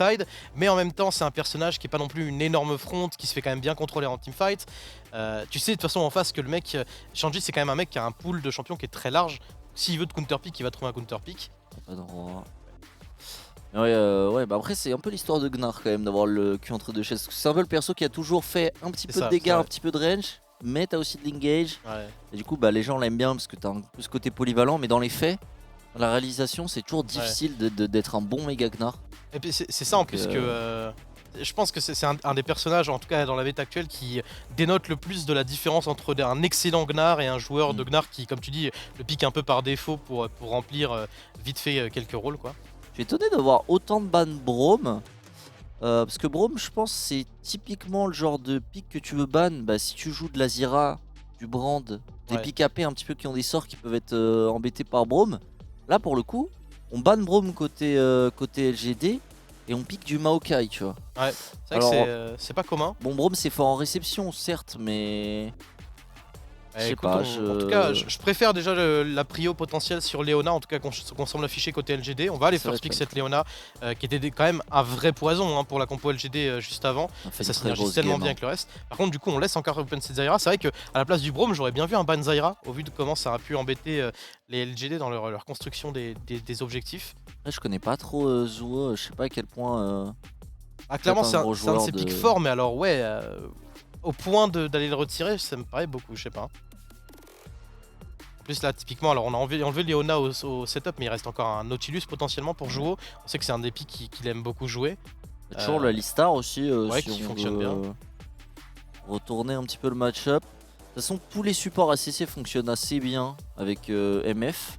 side, mais en même temps c'est un personnage qui est pas non plus une énorme fronte, qui se fait quand même bien contrôler en teamfight. Tu sais de toute façon en face que le mec, Shanji c'est quand même un mec qui a un pool de champions qui est très large. S'il veut de counter pick, il va trouver un counter pick. Pas de droit. Ouais, ouais, bah après c'est un peu l'histoire de Gnar quand même d'avoir le cul entre deux chaises. C'est un peu le perso qui a toujours fait un petit peu de dégâts, un petit peu de range, mais t'as aussi de l'engage. Ouais. Et du coup bah les gens l'aiment bien parce que t'as un peu ce côté polyvalent, mais dans les faits, dans la réalisation c'est toujours difficile d'être un bon méga Gnar. Et puis c'est ça en plus que je pense que c'est un des personnages, en tout cas dans la bêta actuelle, qui dénote le plus de la différence entre un excellent Gnar et un joueur de Gnar qui, comme tu dis, le pique un peu par défaut pour remplir vite fait quelques rôles quoi. Je suis étonné de voir autant de ban Braum. Parce que Braum, je pense, c'est typiquement le genre de pick que tu veux ban. Bah, si tu joues de la Zyra, du Brand, des pick AP un petit peu qui ont des sorts qui peuvent être embêtés par Braum. Là, pour le coup, on ban Braum côté LGD et on pique du Maokai, tu vois. Ouais, c'est vrai que c'est pas commun. Bon, Braum, c'est fort en réception, certes, mais. Je sais pas, En tout cas, je préfère déjà la prio potentielle sur Leona, en tout cas qu'on semble afficher côté LGD. On va aller first pick cette Leona, qui était quand même un vrai poison hein, pour la compo LGD juste avant. Ça synergise tellement bien avec le reste. Par contre, du coup, on laisse encore open cette Zyra. C'est vrai qu'à la place du Braum, j'aurais bien vu un ban Zyra, au vu de comment ça a pu embêter les LGD dans leur construction des objectifs. Après, je connais pas trop Zuo, je sais pas à quel point. Clairement, c'est un de ses pics forts, mais alors, ouais. Au point d'aller le retirer, ça me paraît beaucoup, je sais pas. En plus là typiquement, alors on a enlevé Leona au setup, mais il reste encore un Nautilus potentiellement pour jouer. On sait que c'est un des pics qu'il aime beaucoup jouer. Il y a toujours la Listar aussi, ouais, si qui on fonctionne bien. Retourner un petit peu le match-up. De toute façon, tous les supports ACC fonctionnent assez bien avec MF.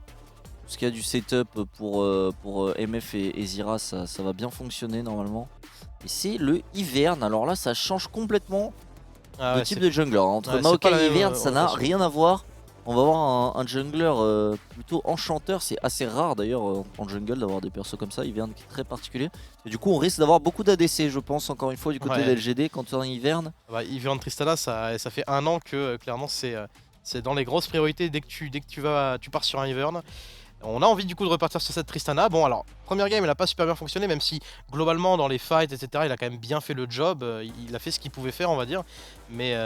Parce qu'il y a du setup pour MF et Zyra, ça va bien fonctionner normalement. Et c'est le Ivern, alors là ça change complètement le type de jungler. Entre Maokai et Ivern, ça n'a rien à voir. On va avoir un jungler plutôt enchanteur. C'est assez rare d'ailleurs en jungle d'avoir des persos comme ça. Ivern qui est très particulier. Et du coup, on risque d'avoir beaucoup d'ADC, je pense, encore une fois, du côté de LGD quand on a Ivern. Ivern Tristana, ça fait un an que clairement c'est dans les grosses priorités dès que tu pars sur un Ivern. On a envie du coup de repartir sur cette Tristana. Bon alors, première game elle a pas super bien fonctionné, même si globalement dans les fights etc il a quand même bien fait le job, il a fait ce qu'il pouvait faire on va dire. Mais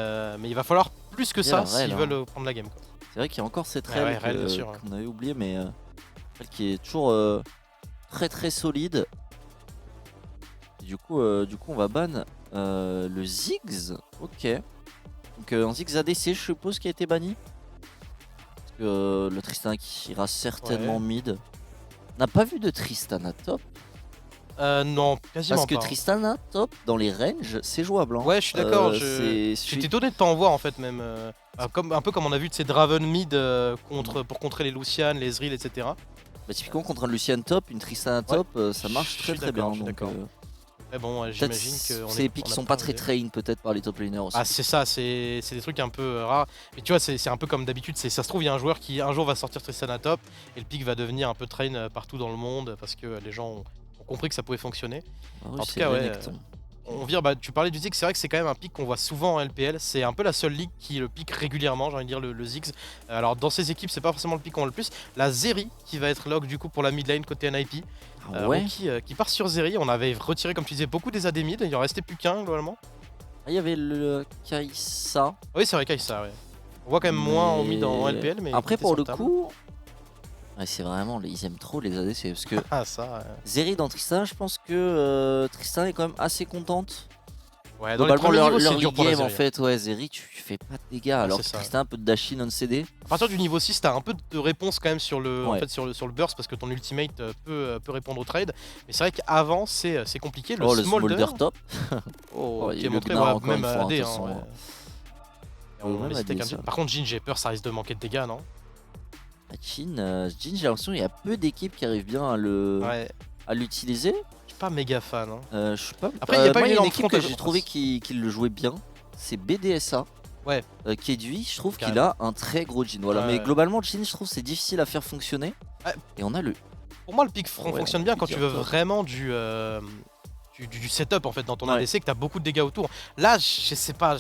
il va falloir plus que ça s'ils veulent prendre la game. C'est vrai qu'il y a encore cette règle qu'on avait oublié, mais qui est toujours très très solide. Et du coup on va ban le Ziggs. Ok. Donc un Ziggs ADC je suppose qui a été banni. Le Tristana qui ira certainement mid. On n'a pas vu de Tristana top. Non, quasiment pas. Parce que Tristana top dans les ranges c'est jouable. Hein. Ouais, je suis d'accord. J'étais étonné de pas en voir en fait même. un peu comme on a vu de ces Draven mid pour contrer les Lucian, les Ezreal, etc. Bah, typiquement contre un Lucian top, une Tristana top, ça marche très bien. Mais bon, j'imagine que ces pics sont pas très train peut-être par les top laners aussi. Ah c'est ça, c'est des trucs un peu rares. Mais tu vois, c'est un peu comme d'habitude, ça se trouve il y a un joueur qui un jour va sortir Tristana top et le pic va devenir un peu train partout dans le monde parce que les gens ont compris que ça pouvait fonctionner. Oui, en tout cas, ouais. Tu parlais du Ziggs, c'est vrai que c'est quand même un pic qu'on voit souvent en LPL. C'est un peu la seule ligue qui le pique régulièrement, j'ai envie de dire, le Ziggs. Alors dans ces équipes, c'est pas forcément le pic qu'on a le plus. La Zeri qui va être log du coup pour la mid lane côté NIP. Qui part sur Zeri. On avait retiré, comme tu disais, beaucoup des AD mid. Il en restait plus qu'un globalement. Il y avait le Kai'Sa. Oui, c'est vrai, Kai'Sa, ouais. On voit quand même moins en mid en LPL. Mais après, pour le coup. Ouais, c'est vraiment, ils aiment trop les ADC parce que Zeri dans Tristana, je pense que Tristana est quand même assez contente. Ouais, dans leur game en fait, ouais, Zeri tu fais pas de dégâts alors que Tristana un peu de dashin on CD. À partir du niveau 6, t'as un peu de réponse quand même sur le, sur le burst parce que ton ultimate peut répondre au trade. Mais c'est vrai qu'avant c'est compliqué. Le Smolder top. Qui est montré même AD. Par contre, Jhin, j'ai peur, ça risque de manquer de dégâts, non? Jhin, j'ai l'impression qu'il y a peu d'équipes qui arrivent bien à l'utiliser. Je suis pas méga fan. Je suis pas. Après, il n'y a pas une équipe que j'ai trouvé qui le jouait bien. C'est BDSA. Ouais. Kedui, je trouve qu'il a un très gros Jhin. Voilà. Mais globalement, Jhin, je trouve c'est difficile à faire fonctionner. Et on a le. Pour moi, le pick fonctionne bien quand tu veux vraiment du setup en fait dans ton ADC, que t'as beaucoup de dégâts autour. Là, je sais pas,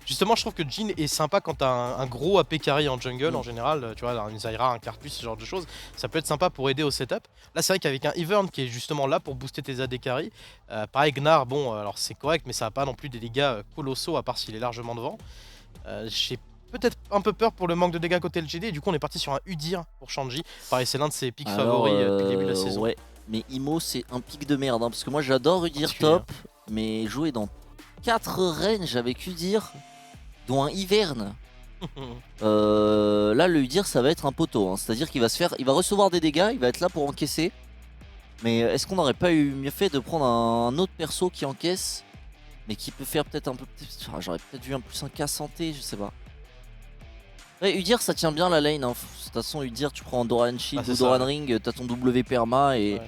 justement, je trouve que Jhin est sympa quand t'as un gros AP carry en jungle en général, tu vois, une Zyra, un Karthus, ce genre de choses, ça peut être sympa pour aider au setup. Là, c'est vrai qu'avec un Ivern qui est justement là pour booster tes AD carry, pareil, Gnar, bon, alors c'est correct, mais ça a pas non plus des dégâts colossaux à part s'il est largement devant. J'ai peut-être un peu peur pour le manque de dégâts côté LGD, et du coup, on est parti sur un Udyr pour Shanji. Pareil, c'est l'un de ses pics favoris depuis le début de la saison. Ouais. Mais Imo c'est un pic de merde parce que moi j'adore Udyr top, mais jouer dans 4 ranges avec Udyr, dont un Ivern, là le Udyr ça va être un poteau, hein. C'est-à-dire qu'il va il va recevoir des dégâts, il va être là pour encaisser. Mais est-ce qu'on n'aurait pas eu mieux fait de prendre un autre perso qui encaisse, mais qui peut faire peut-être un peu... J'aurais peut-être vu un plus un cas santé, je sais pas. Ouais, Udyr ça tient bien la lane, hein. De toute façon Udyr tu prends Doran Shield ou Doran Ring, t'as ton W perma et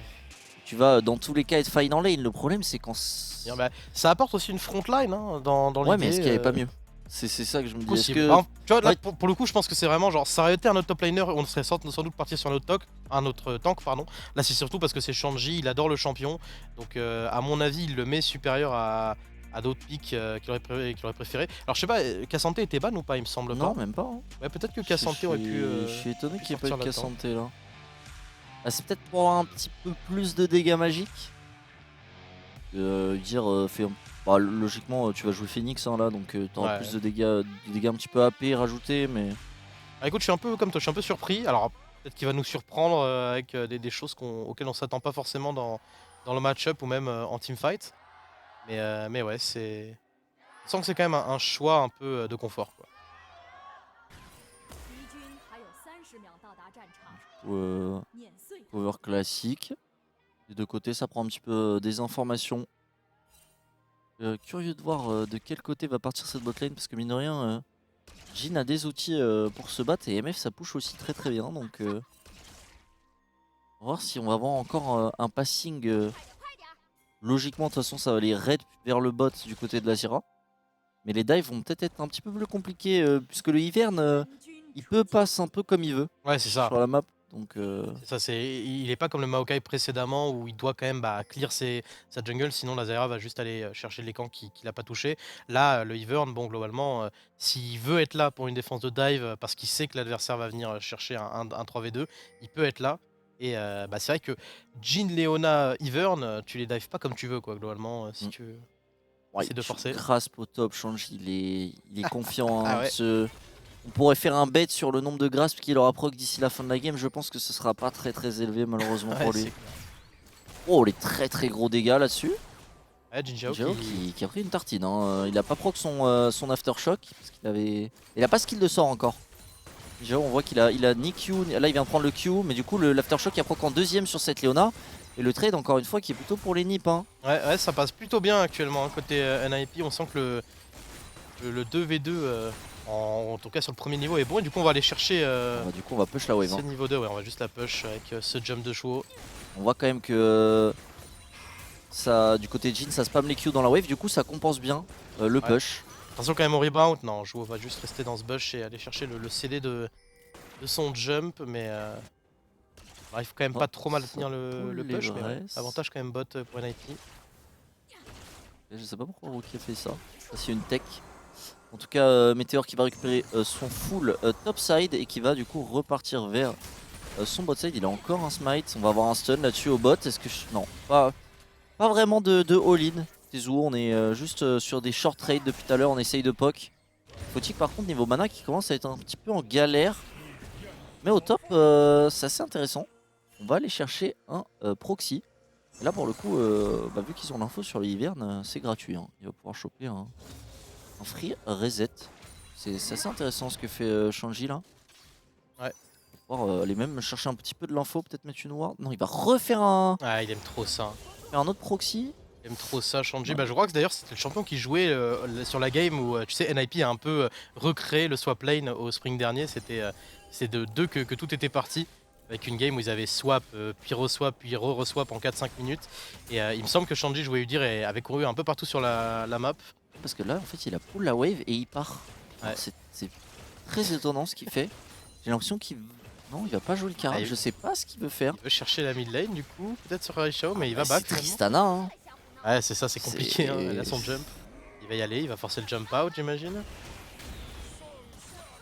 tu vas dans tous les cas être faille dans lane. Le problème c'est quand... ça apporte aussi une frontline hein, dans l'idée. Ouais mais est-ce qu'il n'y avait pas mieux? C'est ça que je me dis. Tu vois, là, pour le coup, je pense que c'est vraiment genre, ça aurait été un autre top laner, on serait sans doute parti sur un autre tank, pardon. Là, c'est surtout parce que c'est Shanji, il adore le champion, donc à mon avis, il le met supérieur à d'autres picks qu'il aurait préféré. Alors, je sais pas, K'Sante était ban ou pas, il me semble pas. Non, même pas. Hein. Ouais, peut-être que K'Sante aurait pu. Je suis étonné qu'il n'y ait pas eu de K'Sante là. Ah, c'est peut-être pour avoir un petit peu plus de dégâts magiques. Bah, logiquement tu vas jouer Phoenix hein, là, donc tu auras plus de dégâts un petit peu AP rajoutés, mais... Ah, écoute, je suis un peu comme toi, je suis un peu surpris. Alors peut-être qu'il va nous surprendre avec des choses auxquelles on s'attend pas forcément dans le match-up ou même en teamfight. Mais ouais, c'est... Je sens que c'est quand même un choix un peu de confort, quoi. Power classique. Des deux côtés, ça prend un petit peu des informations. Curieux de voir de quel côté va partir cette botlane, parce que mine de rien, Jhin a des outils pour se battre et MF ça push aussi très très bien. Donc on va voir si on va avoir encore un passing. Logiquement, de toute façon, ça va aller raid vers le bot du côté de la Zyra. Mais les dives vont peut-être être un petit peu plus compliqués, puisque le Ivern, il peut passer un peu comme il veut. Ouais, c'est ça. Sur la map. Donc ça, il est pas comme le Maokai précédemment où il doit quand même clear sa jungle, sinon la Zyra va juste aller chercher les camps qu'il a pas touché. Là, le Ivern, bon, globalement, s'il veut être là pour une défense de dive parce qu'il sait que l'adversaire va venir chercher un 3v2, il peut être là. Et c'est vrai que Jhin, Leona, Ivern, tu les dives pas comme tu veux, quoi, globalement, si tu essaies de forcer. Grasp au top, Shanji, il est confiant. Hein, on pourrait faire un bet sur le nombre de grasps qu'il aura proc d'ici la fin de la game. Je pense que ce sera pas très très élevé malheureusement pour lui. Oh, les très très gros dégâts là-dessus. Ouais, Jin Jiao qui a pris une tartine. Hein. Il a pas proc son aftershock. Parce qu'il avait... Il a pas skill de sort encore. Jiao, on voit qu'il a ni Q. Là, il vient prendre le Q. Mais du coup, l'aftershock il a proc en deuxième sur cette Leona. Et le trade, encore une fois, qui est plutôt pour les nips. Hein. Ouais, ça passe plutôt bien actuellement. Hein. Côté NIP, on sent que le 2v2. En tout cas sur le premier niveau est bon et du coup on va aller chercher du coup on va push la wave. Ce niveau 2, ouais, on va juste la push avec ce jump de chevaux. On voit quand même que ça, du côté de Jhin ça spam les Q dans la wave, du coup ça compense bien le push. Attention quand même au rebound, non, Jouo va juste rester dans ce bush et aller chercher le CD de son jump, mais il arrive quand même pas trop mal à tenir le push, mais avantage quand même bot pour NIP. Je sais pas pourquoi Rookie a fait ça, c'est une tech. En tout cas, Meteor qui va récupérer son full topside et qui va du coup repartir vers son bot side. Il a encore un smite, on va avoir un stun là-dessus au bot. Est-ce que non, pas vraiment de all-in. Tezu, on est juste sur des short trades depuis tout à l'heure, on essaye de poke. Fautique par contre niveau mana qui commence à être un petit peu en galère. Mais au top, c'est assez intéressant. On va aller chercher un proxy. Et là pour le coup, vu qu'ils ont l'info sur le Ivern, c'est gratuit. Hein. Il va pouvoir choper un free reset. C'est assez intéressant ce que fait Shanji là. Ouais. On va pouvoir aller même chercher un petit peu de l'info, peut-être mettre une ward. Non, il va refaire un... Ah, il aime trop ça. Faire un autre proxy. Il aime trop ça, Shanji. Ouais. Je crois que d'ailleurs c'était le champion qui jouait sur la game où tu sais NIP a un peu recréé le swap lane au spring dernier. C'est de deux que tout était parti. Avec une game où ils avaient swap, puis re-swap, puis re-swap en 4-5 minutes. Et il me semble que Shanji jouait Udyr et avait couru un peu partout sur la map. Parce que là, en fait, il a pull la wave et il part. Ouais. C'est très étonnant ce qu'il fait. J'ai l'impression qu'il... Non, il va pas jouer le carré, je sais pas ce qu'il veut faire. Il veut chercher la mid lane du coup, peut-être sur Raichao, mais il va back. C'est Tristana, hein. Ouais, c'est ça, c'est compliqué, hein. Elle a son jump. Il va y aller, il va forcer le jump out, j'imagine.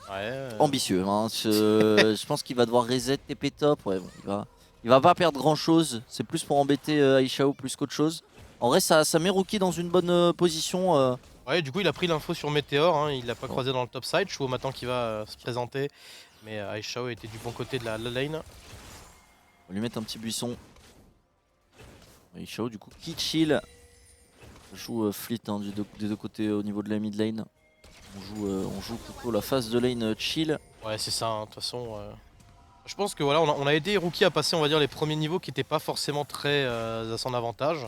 Ouais. Ambitieux, hein. Je pense qu'il va devoir reset TP top. Ouais, bon, il va pas perdre grand chose. C'est plus pour embêter Aishao plus qu'autre chose. En vrai, ça met Rookie dans une bonne position. Ouais, du coup, il a pris l'info sur Meteor. Hein. Il l'a pas croisé dans le top side. Chouo maintenant qui va se présenter. Mais Aishao était du bon côté de la lane. On va lui mettre un petit buisson. Aishao, du coup, qui chill. On joue Fleet hein, des deux côtés au niveau de la mid lane. On joue plutôt la phase de lane chill. Ouais, c'est ça. De toute façon, je pense que voilà, on a aidé Rookie à passer, on va dire, les premiers niveaux qui n'étaient pas forcément très à son avantage.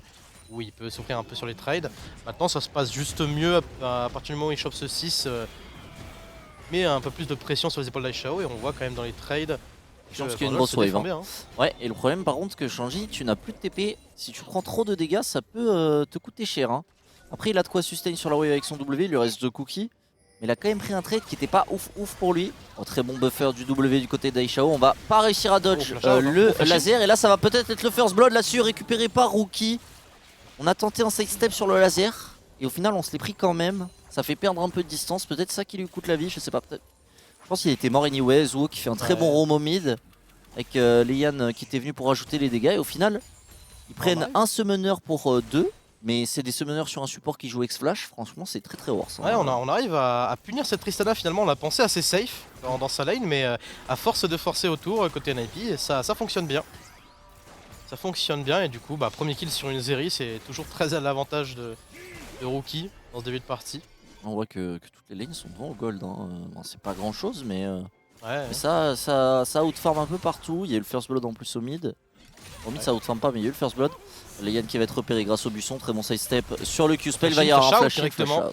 Où il peut souffrir un peu sur les trades. Maintenant, ça se passe juste mieux à partir du moment où il chope ce 6. Met un peu plus de pression sur les épaules d'Aishao et on voit quand même dans les trades. Je pense qu'il y a une grosse wave. Hein. Ouais, et le problème par contre, que Shanji, tu n'as plus de TP. Si tu prends trop de dégâts, ça peut te coûter cher. Hein. Après, il a de quoi sustain sur la wave avec son W, il lui reste 2 cookies. Mais il a quand même pris un trade qui n'était pas ouf pour lui. Oh, très bon buffer du W du côté d'Aishao. On va pas réussir à dodge le laser. Et là, ça va peut-être être le first blood là-dessus, récupéré par Rookie. On a tenté un sidestep sur le laser. Et au final, on se l'est pris quand même. Ça fait perdre un peu de distance. Peut-être ça qui lui coûte la vie, je sais pas. Peut-être. Je pense qu'il était mort anyway. Zuo qui fait un très bon roam au mid. Avec Leian qui était venu pour ajouter les dégâts. Et au final, ils prennent un summoner pour 2. Mais c'est des summoners sur un support qui joue X-Flash, franchement c'est très worse. Hein. Ouais, on arrive à punir cette Tristana finalement, on l'a pensé assez safe dans sa lane, mais à force de forcer autour côté NIP, ça fonctionne bien. Ça fonctionne bien et du coup, premier kill sur une série, c'est toujours très à l'avantage de Rookie dans ce début de partie. On voit que toutes les lanes sont devant au gold, hein. Bon, c'est pas grand chose mais, ouais. Mais ça outfarm un peu partout, il y a eu le first blood en plus au mid. Au mid ça outfarm pas mais il y a eu le first blood. Leian qui va être repéré grâce au buisson, très bon side step sur le Q-spell, il va y avoir un flash directement.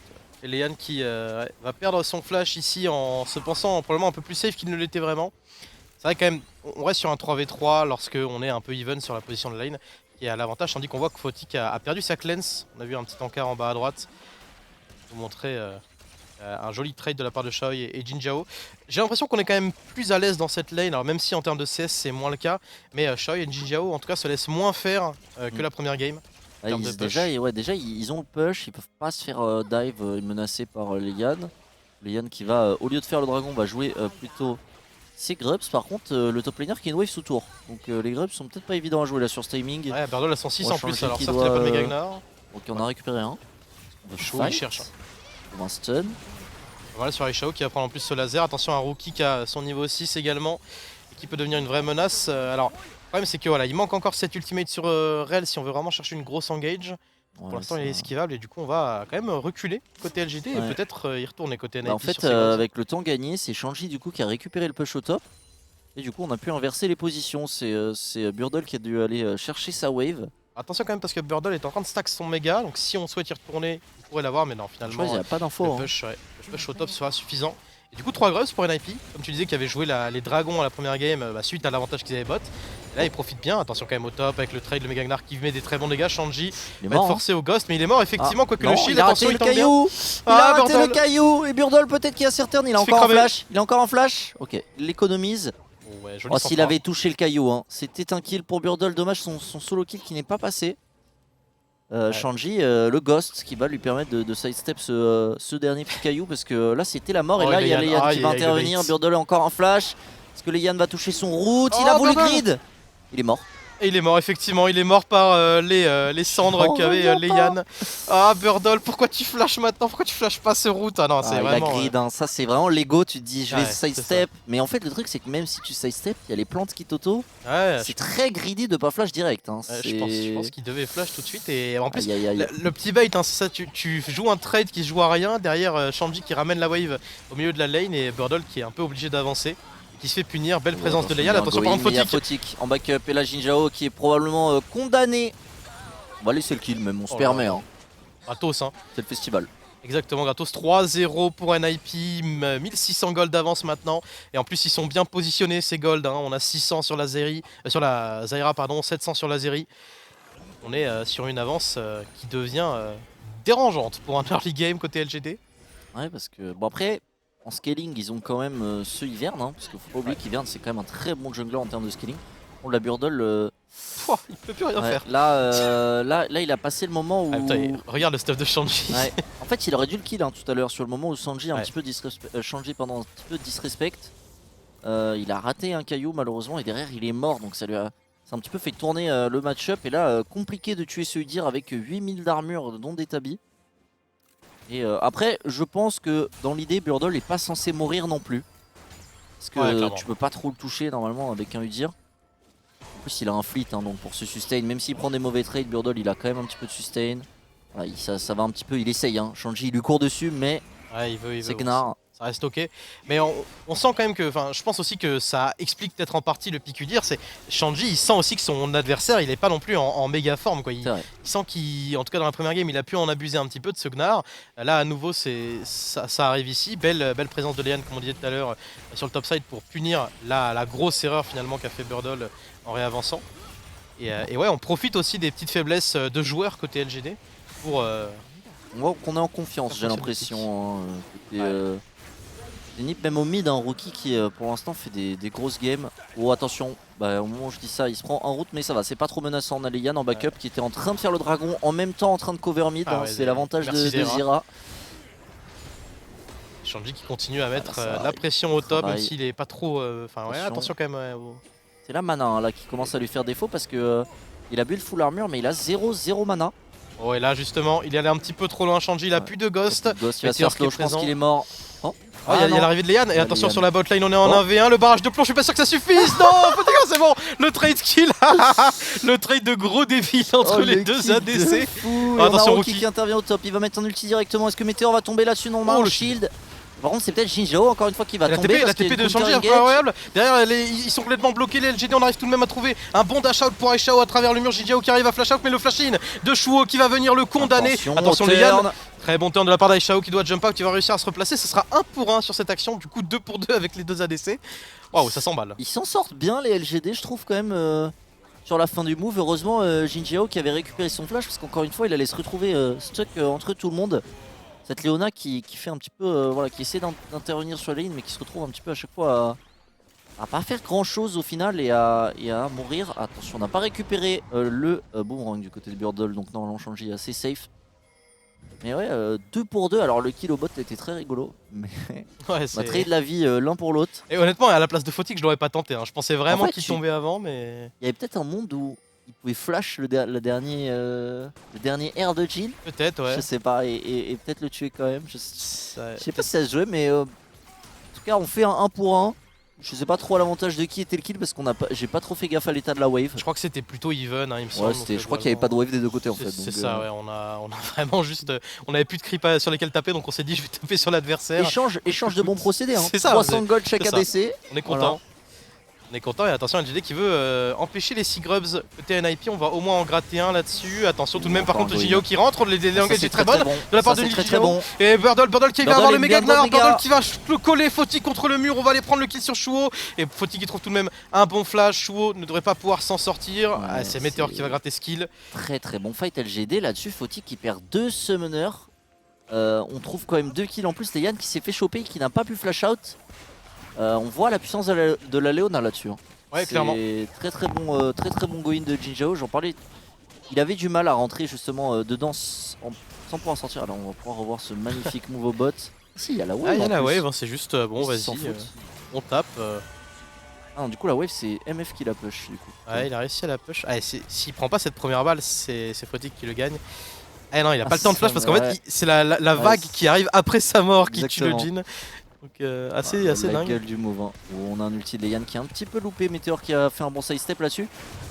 Et Leian qui va perdre son flash ici en se pensant probablement un peu plus safe qu'il ne l'était vraiment. C'est vrai quand même, on reste sur un 3v3 lorsque on est un peu even sur la position de lane qui est à l'avantage, tandis qu'on voit que Fnatic a perdu sa cleanse. On a vu un petit encart en bas à droite. Je vais vous montrer un joli trade de la part de Xiao et Jin Zhao. J'ai l'impression qu'on est quand même plus à l'aise dans cette lane, alors même si en termes de CS c'est moins le cas, mais Xiao et Jin Zhao en tout cas se laissent moins faire que la première game. Déjà ils ont le push, ils peuvent pas se faire dive menacés par Leian. Leian qui va, au lieu de faire le dragon, va jouer plutôt ses grubs. Par contre, le top laner qui est une wave sous tour. Donc les grubs sont peut-être pas évidents à jouer là sur ce timing. Ouais, Birdol a son 6 en plus, alors ça il a pas de méga ignore. Ok, on a récupéré un. Chaud, il cherche. Un stun. Voilà sur Aishao qui va prendre en plus ce laser. Attention à Rookie qui a son niveau 6 également et qui peut devenir une vraie menace. Alors, le problème c'est que voilà, il manque encore cette ultimate sur Rel si on veut vraiment chercher une grosse engage. Pour l'instant, il est esquivable et du coup, on va quand même reculer côté LGD et peut-être y retourner côté NIP. En fait, avec le temps gagné, c'est Shanji du coup qui a récupéré le push au top. Et du coup, on a pu inverser les positions. C'est Burdle qui a dû aller chercher sa wave. Attention quand même parce que Burdle est en train de stack son méga. Donc si on souhaite y retourner, on pourrait l'avoir. Mais non, finalement, il n'y a pas d'info. Le push au top sera suffisant. Et du coup, 3 grubs pour NIP. Comme tu disais, qui avait joué les dragons à la première game suite à l'avantage qu'ils avaient bot. Et là, il profite bien. Attention quand même au top avec le trade, le Mega Gnar qui met des très bons dégâts. Shanji va être forcé au ghost, mais il est mort effectivement. Quoique le shield, attention, il tombe bien. Il a raté le caillou. Et Burdle, peut-être qu'il y a certaines. Il est encore en flash. Il est encore en flash. Ok, il l'économise. Ouais, oh, s'il avait touché le caillou, hein. C'était un kill pour Burdle. Dommage son solo kill qui n'est pas passé. Shanji, le ghost qui va lui permettre de sidestep ce dernier petit caillou parce que là c'était la mort et là il y a Leian qui va intervenir. Burdle est encore en flash. Est-ce que Leian va toucher son route? Il a voulu grid. Il est mort. Et il est mort effectivement, il est mort par les cendres qu'avait Leian. Ah Burdle, pourquoi tu flashes maintenant? Pourquoi tu flashes pas ce route? Ah non, c'est vraiment... Il a grid, hein. Ça c'est vraiment l'ego, tu te dis je vais sidestep. Mais en fait le truc c'est que même si tu sidestep, il y a les plantes qui t'auto. C'est très greedy de pas flash direct. Hein. Je pense qu'il devait flash tout de suite. Et en plus, le petit bait, hein, c'est ça, tu joues un trade qui se joue à rien. Derrière Shanji qui ramène la wave au milieu de la lane et Burdle qui est un peu obligé d'avancer. Qui se fait punir, belle présence de Leian, attention par contre Fnatic en backup et la Jin Zhao qui est probablement condamné. On va laisser le kill même, on se permet. Hein. Gratos hein. C'est le festival. Exactement, gratos 3-0 pour NIP, 1600 gold d'avance maintenant. Et en plus ils sont bien positionnés ces gold, hein. On a 600 sur la Zyra, pardon, 700 sur la Zeri. On est sur une avance qui devient dérangeante pour un early game côté LGD. Ouais parce que, bon après... En scaling, ils ont quand même ce Ivern, hein, parce qu'il faut pas oublier qu'Ivern c'est quand même un très bon jungler en termes de scaling. On la Burdle, Il peut plus rien faire. Là, il a passé le moment où... Regarde le stuff de Shanji. Ouais. En fait, il aurait dû le kill tout à l'heure sur le moment où Sanji a un petit peu disrespect. Il a raté un caillou malheureusement et derrière il est mort, donc ça a un petit peu fait tourner le match-up. Et là, compliqué de tuer ce Udyr avec 8000 d'armure dont des tabis. Et après, je pense que dans l'idée, Burdol n'est pas censé mourir non plus. Parce que tu peux pas trop le toucher normalement avec un Udyr. En plus, il a un fleet donc pour se sustain. Même s'il prend des mauvais trades, Burdol il a quand même un petit peu de sustain. Voilà, ça va un petit peu, il essaye. Shanji il lui court dessus, mais c'est Gnar. Ça reste ok, mais on sent quand même que, je pense aussi que ça explique peut-être en partie le pic Udyr, c'est Shanji, il sent aussi que son adversaire, il est pas non plus en méga forme quoi. Il sent qu'en tout cas dans la première game, il a pu en abuser un petit peu de ce Gnar. Là à nouveau, ça arrive ici, belle présence de Leon comme on disait tout à l'heure sur le top side pour punir la grosse erreur finalement qu'a fait Burdol en réavançant. Et ouais, on profite aussi des petites faiblesses de joueurs côté LGD pour... On voit qu'on est en confiance, j'ai l'impression. Zenith, même au mid, un rookie qui pour l'instant fait des grosses games. Oh attention, au moment où je dis ça, il se prend en route, mais ça va, c'est pas trop menaçant. On a Leian en backup qui était en train de faire le dragon, en même temps en train de cover mid, c'est l'avantage de Zira. Shanji qui continue à mettre la pression au top, même s'il est pas trop... attention quand même. C'est la mana là qui commence à lui faire défaut parce que il a build full armure, mais il a 0 mana. Oh et là justement, il est allé un petit peu trop loin, Shanji, il a plus de ghost. Il va se faire slow, je pense qu'il est mort. Il y a l'arrivée de Leian et attention sur la bot lane, on est en 1v1, le barrage de plomb, je suis pas sûr que ça suffise. Non, c'est bon, le trade skill, le trade de gros défi entre les deux ADC. Attention, Rookie qui intervient au top, il va mettre un ulti directement. Est-ce que Météor va tomber là-dessus? Non, le shield. Par contre, c'est peut-être Jinzhao encore une fois qui va tomber. La TP de Shanji incroyable. Derrière, ils sont complètement bloqués. Les LGD, on arrive tout de même à trouver un bon dash out pour Aishao à travers le mur. Jinzhao qui arrive à flash out, mais le flash in de Shuo qui va venir le condamner. Attention, Leian. Très bon turn de la part d'Aishao qui doit jump out, qui va réussir à se replacer. Ce sera 1 pour 1 sur cette action, du coup 2 pour 2 avec les deux ADC. Waouh, ça s'emballe. Ils s'en sortent bien les LGD, je trouve quand même. Sur la fin du move, heureusement Jinzhao qui avait récupéré son flash parce qu'encore une fois il allait se retrouver stuck entre tout le monde. Cette Leona qui fait un petit peu, qui essaie d'intervenir sur la ligne mais qui se retrouve un petit peu à chaque fois à pas faire grand chose au final et à mourir. Attention, on n'a pas récupéré le boomerang du côté de Burdol, donc normalement Shanji est assez safe. Mais ouais, 2 pour 2, alors le kill au bot était très rigolo, mais on a trade la vie l'un pour l'autre. Et honnêtement, à la place de Fautique, je l'aurais pas tenté, je pensais vraiment qu'il tombait avant, mais... Il y avait peut-être un monde où il pouvait flash le dernier air de Jhin. Peut-être, ouais. Je sais pas, et peut-être le tuer quand même. Je sais pas si ça se jouait, mais en tout cas, on fait un 1 pour 1. Je sais pas trop à l'avantage de qui était le kill parce qu'on j'ai pas trop fait gaffe à l'état de la wave. Je crois que c'était plutôt even, il me semble. Je crois qu'il n'y avait pas de wave des deux côtés en fait. C'est ça, ouais, on a vraiment juste... on avait plus de creep sur lesquels taper, donc on s'est dit je vais taper sur l'adversaire. Échange de bons procédés, C'est ça, 300 gold chaque ADC. On est content. Voilà. On est content et attention LGD qui veut empêcher les Seagrubs côté NIP, on va au moins en gratter un là-dessus. Attention tout de même par contre Jinzhao qui rentre, les engages est très bonne de la part de Jinzhao. Et Burdol qui va avoir le méga Gnar, Burdol qui va coller Fautique contre le mur, on va aller prendre le kill sur Shuo. Et Fautique qui trouve tout de même un bon flash, Shuo ne devrait pas pouvoir s'en sortir. C'est Météor qui va gratter skill. Très bon fight LGD là-dessus, Fautique qui perd 2 summoners. On trouve quand même 2 kills en plus, Leian qui s'est fait choper, qui n'a pas pu flash out. On voit la puissance de la Leona là-dessus. Ouais, clairement. Très bon go-in de Jinzhao. J'en parlais. Il avait du mal à rentrer justement dedans sans pouvoir sortir. Alors on va pouvoir revoir ce magnifique move au bot. Si, il y a la wave. Il y a la wave, c'est juste bon, vas-y. On tape. Du coup, la wave, c'est MF qui la push. Du coup. Ouais, il a réussi à la push. S'il prend pas cette première balle, c'est Fautique qui le gagne. Non, il a pas le temps de flash parce qu'en fait, c'est la vague qui arrive après sa mort qui tue le Jhin. Donc assez dingue. La gueule du move, où on a un ulti de Leian qui est un petit peu loupé, Météor qui a fait un bon side step là-dessus.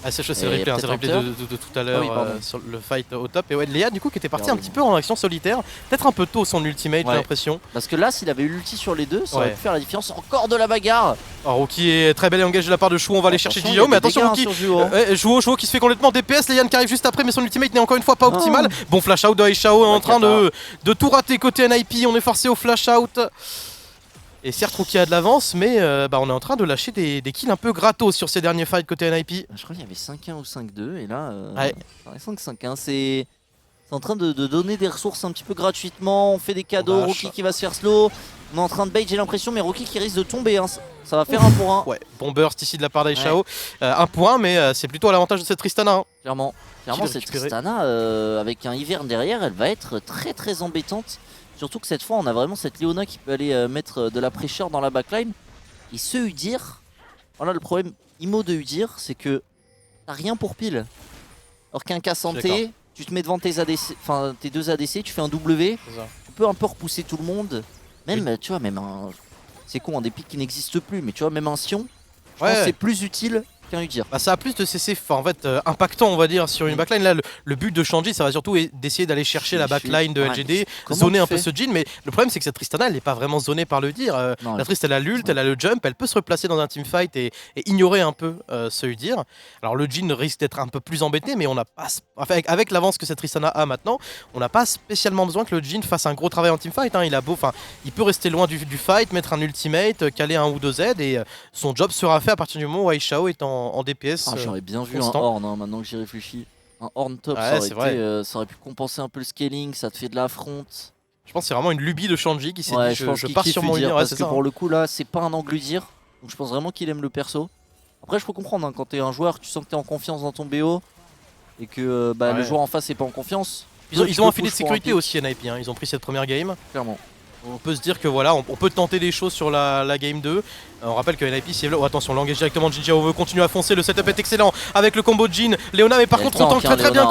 C'est le replay de tout à l'heure sur le fight au top. Et ouais, Leian du coup qui était parti un petit peu en action solitaire, peut-être un peu tôt son ultimate, j'ai l'impression. Parce que là, s'il avait eu l'ulti sur les deux, ça aurait pu faire la différence. Encore de la bagarre. Alors Rookie est très belle et engage de la part de Shuo, on va aller chercher Jinzhao, mais attention Rookie, Shuo qui se fait complètement DPS, Leian qui arrive juste après, mais son ultimate n'est encore une fois pas optimal. Bon flash out de Aishao en train de tout rater côté NIP, on est forcé au flash out. Et certes Rookie a de l'avance, mais on est en train de lâcher des kills un peu gratos sur ces derniers fights côté NIP. Je crois qu'il y avait 5-1 ou 5-2 et là 5-5-1, c'est C'est en train de donner des ressources un petit peu gratuitement. On fait des cadeaux. Rookie qui va se faire slow. On est en train de bait, j'ai l'impression, mais Rookie qui risque de tomber. Hein. Ça va faire 1 pour 1. Ouais, bon burst ici de la part d'Aishao. 1 pour 1, mais c'est plutôt à l'avantage de cette Tristana. Hein. Clairement cette Tristana, avec un Ivern derrière, elle va être très embêtante. Surtout que cette fois, on a vraiment cette Leona qui peut aller mettre de la pressure dans la backline. Et ce Udyr, voilà le problème IMO de Udyr, c'est que t'as rien pour pile. Alors qu'un K'Sante, tu te mets devant tes ADC, enfin tes 2 ADC, tu fais un W, tu peux un peu repousser tout le monde. Même, tu vois, même un... C'est con, des pics qui n'existent plus, mais tu vois, même un Sion, je pense que c'est plus utile qu'un Udyr. Bah ça a plus de CC en fait, impactant on va dire sur une backline. Là le but de Shanji ça va surtout d'essayer d'aller chercher la backline de LGD, zoner un peu ce Jhin, mais le problème c'est que cette Tristana elle n'est pas vraiment zonée par le Udyr. La Trist elle a l'ult, elle a le jump, elle peut se replacer dans un teamfight et ignorer un peu ce Udyr. Alors le Jhin risque d'être un peu plus embêté, mais on n'a pas, enfin, avec l'avance que cette Tristana a maintenant, on n'a pas spécialement besoin que le Jhin fasse un gros travail en teamfight. Hein. Il a beau, enfin il peut rester loin du fight, mettre un ultimate, caler un ou 2 Z et son job sera fait à partir du moment où Aishao est en DPS. J'aurais bien vu un Horn, hein, maintenant que j'y réfléchis. Un Horn top, ça aurait pu compenser un peu le scaling, ça te fait de l'affront. Je pense que c'est vraiment une lubie de Shanji qui s'est dit je pars sur mon Udyr. Parce que pour le coup là, c'est pas un angle Udyr. Donc je pense vraiment qu'il aime le perso. Après je peux comprendre, hein, quand t'es un joueur, tu sens que t'es en confiance dans ton BO. Et que le joueur en face est pas en confiance. Ils ont un filet de sécurité aussi NIP, hein. Ils ont pris cette première game. Clairement. On peut se dire que voilà, on peut tenter des choses sur la game 2. On rappelle que NIP, si attention, l'engage directement de Jinjiao veut continuer à foncer, le setup est excellent avec le combo de Jhin. Léona, mais par contre on tank très bien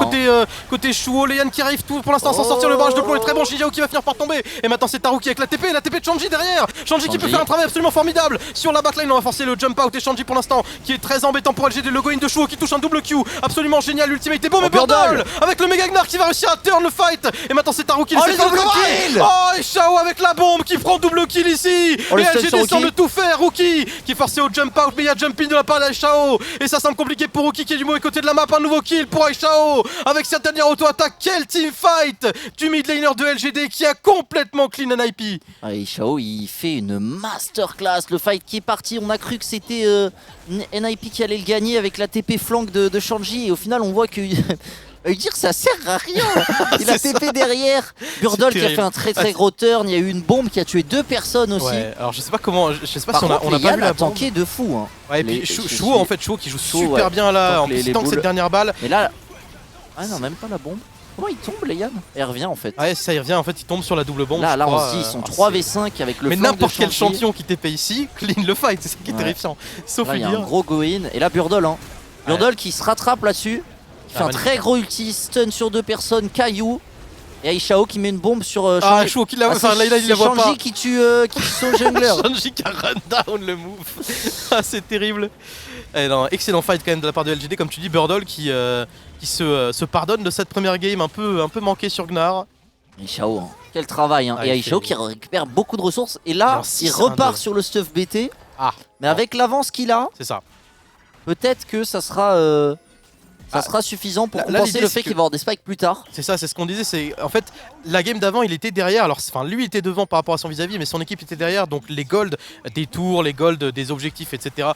côté Shuo. Leian qui arrive tout pour l'instant sans sortir, le barrage de plomb est très bon. Jinjiao qui va finir par tomber. Et maintenant c'est Taruki avec la TP de Shanji derrière. Shanji qui peut faire un travail absolument formidable sur la backline. On va forcer le jump out et Shanji pour l'instant qui est très embêtant pour LGD. Le go-in de Shuo qui touche un double Q absolument génial. Ultimate est beau, mais Burdol avec le méga Gnar qui va réussir à turn le fight. Et maintenant c'est Taruki et Shao avec la bombe qui prend double kill ici. Et LGD semble tout faire. Rookie qui est forcé au jump out, mais il y a jumping de la part d'Aishao. Et ça semble compliqué pour Rookie qui est du mauvais côté de la map. Un nouveau kill pour Aishao avec cette dernière auto-attaque. Quel teamfight du mid laner de LGD qui a complètement clean NIP. Aishao il fait une masterclass. Le fight qui est parti, on a cru que c'était NIP qui allait le gagner avec la TP flank de Shanji. Et au final on voit que Udyr ça sert à rien. Il a TP derrière. Burdol qui a fait un très gros turn. Il y a eu une bombe qui a tué 2 personnes aussi. Ouais, alors je sais pas comment, je sais pas si on a pas vu la tanké de fou. Hein. Ouais, et puis Shuo en fait, Shuo qui joue super bien là en tank cette dernière balle. Mais là, ah non, même pas la bombe. Comment il tombe, Leian? Il revient en fait. Ouais, ça il revient en fait, il tombe sur la double bombe. Là on se dit, ils sont 3v5 avec le. Mais n'importe quel champion qui TP ici, clean le fight, c'est ça qui est terrifiant. Sauf il y a un gros go-in. Et là, Burdol, hein. Burdol qui se rattrape là-dessus. Il fait un très gros ulti, stun sur 2 personnes, Caillou. Et Aishao qui met une bombe sur Shanji. Shuo qui la voit, enfin là il la voit pas. Shanji qui tue son jungler. Shanji qui a run down le move. C'est terrible. Et non, excellent fight quand même de la part de LGD, comme tu dis, Burdol qui se pardonne de cette première game un peu manquée sur Gnar. Aishao, hein. Quel travail, hein. Et Aishao qui récupère beaucoup de ressources. Et là, il repart sur le stuff BT. Mais avec l'avance qu'il a, c'est ça. Peut-être que ça sera suffisant pour compenser le fait qu'il va avoir des spikes plus tard. C'est ça, c'est ce qu'on disait. C'est en fait la game d'avant, il était derrière. Alors, enfin, lui était devant par rapport à son vis-à-vis, mais son équipe était derrière. Donc les golds des tours, les golds des objectifs, etc.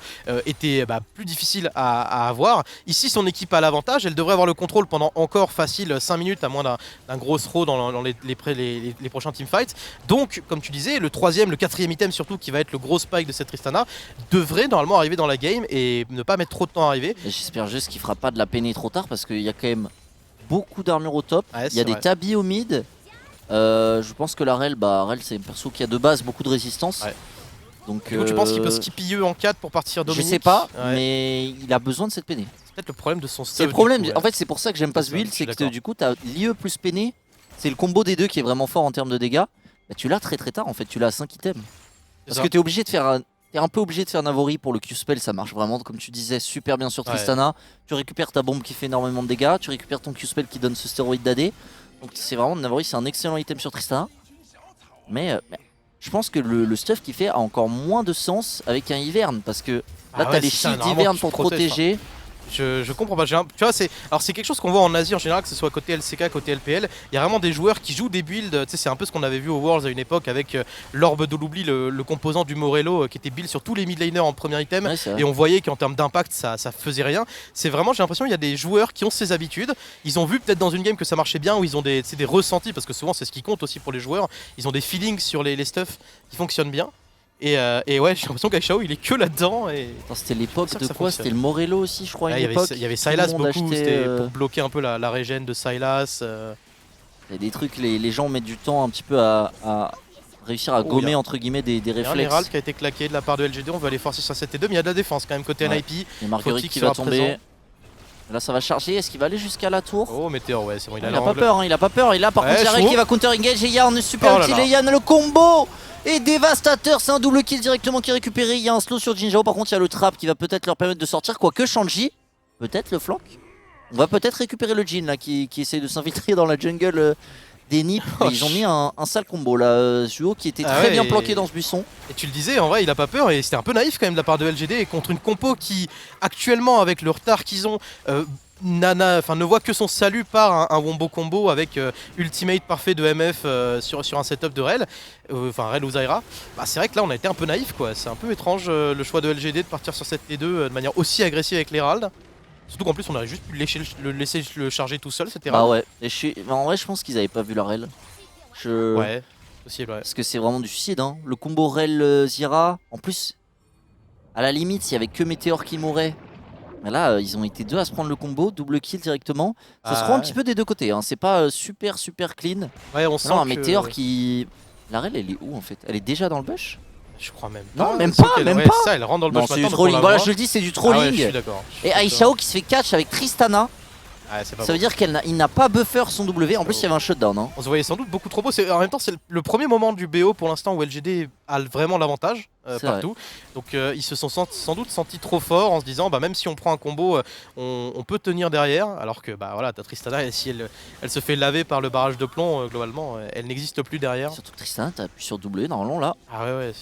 étaient plus difficiles à avoir. Ici, son équipe a l'avantage. Elle devrait avoir le contrôle pendant encore facile 5 minutes, à moins d'un gros throw dans les prochains teamfights. Donc, comme tu disais, le 3e, le 4e item surtout, qui va être le gros spike de cette Tristana, devrait normalement arriver dans la game et ne pas mettre trop de temps à arriver. J'espère juste qu'il fera pas de la peine trop tard parce qu'il y a quand même beaucoup d'armure au top. Il y a des tabis au mid. Je pense que la Rel, c'est un perso qui a de base beaucoup de résistance. Donc, tu penses qu'il peut skip IE en 4 pour partir Dominique? Je sais pas, mais il a besoin de cette peiné. C'est peut-être le problème de son stuff. C'est le problème, en fait c'est pour ça que j'aime pas ce build, c'est que du coup tu as l'IE plus peiné. C'est le combo des deux qui est vraiment fort en termes de dégâts. Tu l'as très tard en fait, tu l'as à 5 items. Parce que tu es obligé de faire T'es un peu obligé de faire Navori pour le Q-spell, ça marche vraiment, comme tu disais, super bien sur Tristana. Tu récupères ta bombe qui fait énormément de dégâts, tu récupères ton Q-spell qui donne ce stéroïde d'AD. Donc c'est vraiment, Navori c'est un excellent item sur Tristana. Mais je pense que le stuff qu'il fait a encore moins de sens avec un Ivern, parce que là t'as les shields d'Ivern pour protéger. Je comprends pas. Tu vois, c'est quelque chose qu'on voit en Asie en général, que ce soit côté LCK, côté LPL. Il y a vraiment des joueurs qui jouent des builds. Tu sais, c'est un peu ce qu'on avait vu au Worlds à une époque avec l'orbe de l'oubli, le composant du Morello qui était build sur tous les mid laners en premier item. Ouais, et on voyait qu'en termes d'impact, ça faisait rien. C'est vraiment, j'ai l'impression, il y a des joueurs qui ont ces habitudes. Ils ont vu peut-être dans une game que ça marchait bien, ou ils ont des ressentis, parce que souvent c'est ce qui compte aussi pour les joueurs. Ils ont des feelings sur les stuff qui fonctionnent bien. Et ouais, j'ai l'impression qu'Aishao il est que là-dedans. C'était l'époque de quoi? C'était le Morello aussi, je crois. Il y avait Sylas beaucoup, c'était pour bloquer un peu la régène de Sylas. Il y a des trucs, les gens mettent du temps un petit peu à réussir à gommer entre guillemets des réflexes. Il y a un Herald qui a été claqué de la part de LGD, on va aller forcer sur 7 et 2, mais il y a de la défense quand même côté NIP. Et Marguerite qui va tomber. Là ça va charger, est-ce qu'il va aller jusqu'à la tour? Oh Météor, ouais c'est bon, il a pas peur, il a pas peur. Et là par contre Yarek qui va counter engage et Yann super utile et Yann le combo est dévastateur, c'est un double kill directement qui est récupéré. Il y a un slow sur Jinzhao, par contre il y a le trap qui va peut-être leur permettre de sortir, quoique Shanji, peut-être le flank. On va peut-être récupérer le Jin là qui essaye de s'infiltrer dans la jungle des Nips. Ils ont mis un sale combo là, Zuo qui était très bien planqué dans ce buisson. Et tu le disais, en vrai il a pas peur et c'était un peu naïf quand même de la part de LGD et contre une compo qui actuellement avec le retard qu'ils ont ne voit que son salut par un wombo combo avec ultimate parfait de MF sur un setup de Rel, Rel ou Zyra. Bah, c'est vrai que là on a été un peu naïf quoi, c'est un peu étrange le choix de LGD de partir sur cette T2 de manière aussi agressive avec l'Herald. Surtout qu'en plus on aurait juste pu le laisser le charger tout seul, c'était Bah ouais, en vrai je pense qu'ils avaient pas vu la Rel. Ouais, possible ouais. Parce que c'est vraiment du suicide hein. Le combo Rel Zyra, en plus à la limite s'il y avait que Météor qui mourait. Mais là ils ont été deux à se prendre le combo, double kill directement. Ça se prend un petit peu des deux côtés hein. C'est pas super clean. Ouais on sent un Météor qui... La Rel elle est où en fait? Elle est déjà dans le bush? Je crois même pas. Non, même pas. Ça, elle rentre dans le bush. C'est du trolling. Voilà, je le dis, c'est du trolling. Ah ouais, je suis d'accord. Et Aishao qui se fait catch avec Tristana. Ah, ça veut dire qu'il n'a pas buffer son W. En plus, il y avait un shutdown. Hein. On se voyait sans doute beaucoup trop beau. En même temps, c'est le premier moment du BO pour l'instant où LGD a vraiment l'avantage partout. Vrai. Donc, ils se sont sans doute sentis trop forts en se disant, bah, même si on prend un combo, on peut tenir derrière. Alors que, bah voilà, t'as Tristana et si elle se fait laver par le barrage de plomb, globalement, elle n'existe plus derrière. Surtout que Tristana, t'appuies sur W normalement là. Ah ouais,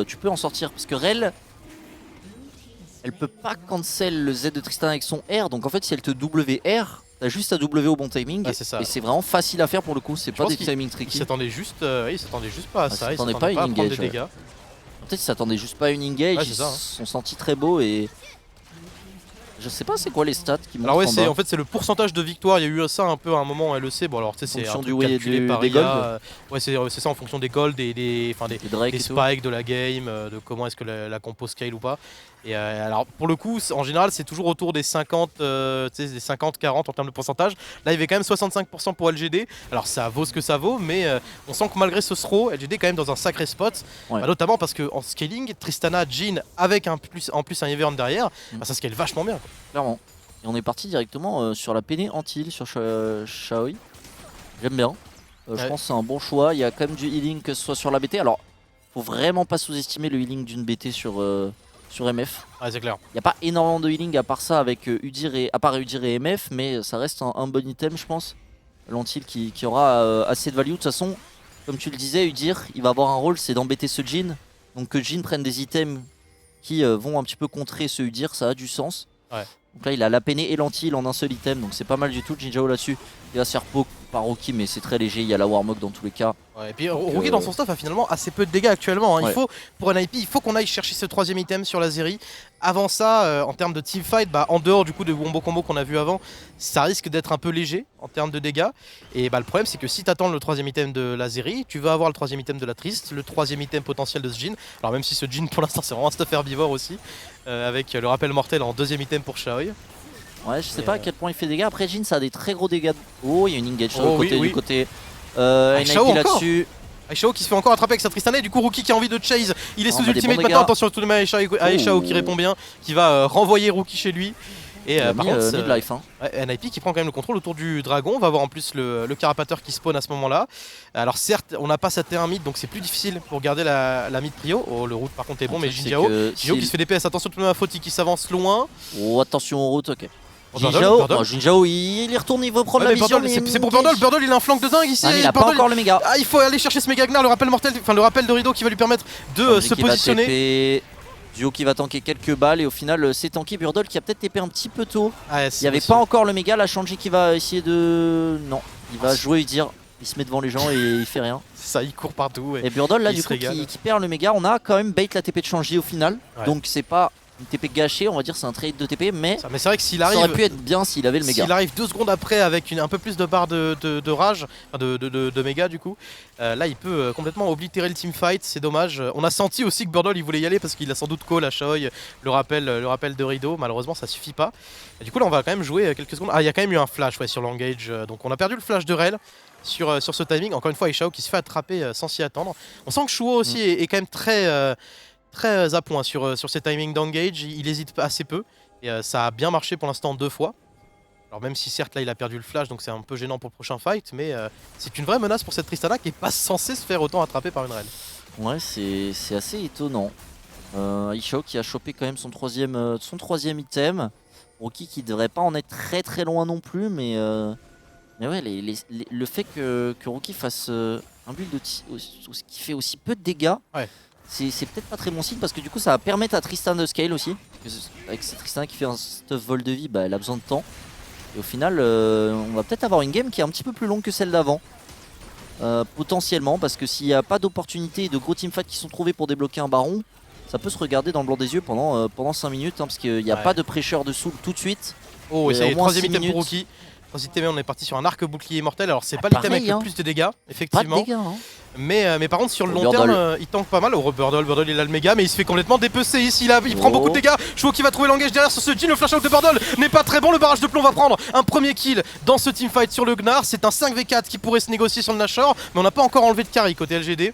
tu peux en sortir parce que Rel. Elle peut pas cancel le Z de Tristana avec son R, donc en fait si elle te WR, t'as juste à W au bon timing, et c'est vraiment facile à faire pour le coup, c'est pas des timings tricky. Il s'attendait juste pas à ça, il s'attendait pas à une engage. Des dégâts. Peut-être qu'ils s'attendaient juste pas à une engage, ils sont sentis très beaux et... Je sais pas c'est quoi les stats qui montrent. Alors ouais, en fait c'est le pourcentage de victoire, il y a eu ça un peu à un moment en LEC, bon alors tu sais c'est un peu calculé par IA, ouais c'est ça en fonction des golds, des spikes de la game, de comment est-ce que la compo scale ou pas. Et alors pour le coup en général c'est toujours autour des 50, des 50-40 en termes de pourcentage. Là il y avait quand même 65% pour LGD, alors ça vaut ce que ça vaut, mais on sent que malgré ce throw, LGD est quand même dans un sacré spot, notamment parce qu'en scaling, Tristana, Jin avec en plus un Ivern derrière, ça scale vachement bien. Clairement. Et on est parti directement sur la peinée anti-heal sur Xiaoyi. J'aime bien. Je pense que c'est un bon choix. Il y a quand même du healing que ce soit sur la BT. Alors, faut vraiment pas sous-estimer le healing d'une BT sur MF. Ah, c'est clair. Il n'y a pas énormément de healing à part ça avec Udyr et MF, mais ça reste un bon item, je pense. L'anti-heal qui aura assez de value. De toute façon, comme tu le disais, Udyr, il va avoir un rôle, c'est d'embêter ce Jin. Donc que Jin prenne des items qui vont un petit peu contrer ce Udyr, ça a du sens. Ouais. Donc là il a la peinée et l'anti-heal en un seul item, donc c'est pas mal du tout. Jinzhao là-dessus, il va se faire poke par Rookie, mais c'est très léger, il y a la Warmog dans tous les cas. Ouais, et puis Rookie dans son stuff a finalement assez peu de dégâts actuellement. Hein. Pour un IP, il faut qu'on aille chercher ce troisième item sur la Zeri. Avant ça, en termes de teamfight, en dehors du coup de wombo combo qu'on a vu avant, ça risque d'être un peu léger en termes de dégâts. Et le problème c'est que si tu attends le troisième item de la Zeri, tu vas avoir le troisième item de la Trist, le troisième item potentiel de ce Jin. Alors même si ce Jin pour l'instant c'est vraiment un stuff herbivore aussi, avec le rappel mortel en deuxième item pour Xiaoyi. Ouais, je sais pas à quel point il fait des dégâts. Après, Jin, ça a des très gros dégâts. Oh, il y a une engage sur le côté, du côté. NIP là-dessus. Aishao qui se fait encore attraper avec sa Tristana et du coup Rookie qui a envie de chase. Il est sous ultimate maintenant. Attention tout de même à Aishao qui répond bien, qui va renvoyer Rookie chez lui. Et par contre, mid-life, hein. NIP qui prend quand même le contrôle autour du dragon. On va avoir en plus le carapateur qui spawn à ce moment-là. Alors certes, on n'a pas sa T1 mid, donc c'est plus difficile pour garder la mid prio. Oh, le route par contre est bon, mais Jinzhao qui se fait DPS. Attention tout de même à Foti qui s'avance loin. Oh, attention au route, ok. Jinzhao, il y retourne, il veut prendre la mission. C'est pour Burdle, Burdle il a un flank de dingue ici. Il a pas encore le méga. Il faut aller chercher ce méga Gnar, le rappel mortel, le rappel de rideau qui va lui permettre de se positionner. Duo qui va tanker quelques balles et au final c'est tanké. Burdol qui a peut-être TP un petit peu tôt. Ah, il n'y avait pas encore le méga. La Shanji qui va essayer de... Non, il va jouer et dire... Il se met devant les gens et il fait rien. C'est ça, il court partout. Et Burdol là du coup qui perd le méga. On a quand même bait la TP de Shanji au final. Donc c'est pas une TP gâchée, on va dire c'est un trade de TP. Mais c'est vrai que s'il arrive... ça aurait pu être bien s'il avait le méga. S'il arrive 2 secondes après avec un peu plus de barre de rage, de méga du coup, là il peut complètement oblitérer le teamfight, c'est dommage. On a senti aussi que Burdol il voulait y aller parce qu'il a sans doute call à Shaoy, le rappel de Rideau, malheureusement ça suffit pas. Et du coup là on va quand même jouer quelques secondes. Ah, il y a quand même eu un flash sur l'engage, donc on a perdu le flash de Rel. Sur ce timing, encore une fois Aishao qui se fait attraper sans s'y attendre. On sent que Shuo aussi est quand même très à point sur ces timings d'engage, il hésite assez peu. Et ça a bien marché pour l'instant 2 fois. Alors même si certes là il a perdu le flash donc c'est un peu gênant pour le prochain fight. Mais c'est une vraie menace pour cette Tristana qui est pas censée se faire autant attraper par une Rel. Ouais c'est assez étonnant. Aishao qui a chopé quand même son troisième item. Rookie qui devrait pas en être très loin non plus mais ouais, le fait que Rookie fasse un build qui fait aussi peu de dégâts, c'est peut-être pas très bon signe parce que du coup ça va permettre à Tristan de scale aussi. Avec cette Tristana qui fait un stuff vol de vie, elle a besoin de temps. Et au final, on va peut-être avoir une game qui est un petit peu plus longue que celle d'avant. Potentiellement, parce que s'il n'y a pas d'opportunité et de gros teamfights qui sont trouvés pour débloquer un baron, ça peut se regarder dans le blanc des yeux pendant 5 minutes, parce qu'il n'y a pas de pressure de soul tout de suite. Oh, et ça y est, 3ème item pour Rookie. On est parti sur un arc bouclier immortel. Alors c'est pas l'item avec le plus de dégâts, effectivement. Pas de dégâts, hein. Mais par contre sur le long terme, il tank pas mal. Burdol il a le méga mais il se fait complètement dépecer ici. Il prend beaucoup de dégâts. Shuo qui va trouver l'engage derrière sur ce Jin. Le flash out de Burdol n'est pas très bon. Le barrage de plomb va prendre un premier kill dans ce teamfight sur le Gnar. C'est un 5v4 qui pourrait se négocier sur le Nashor. Mais on n'a pas encore enlevé de carry côté LGD.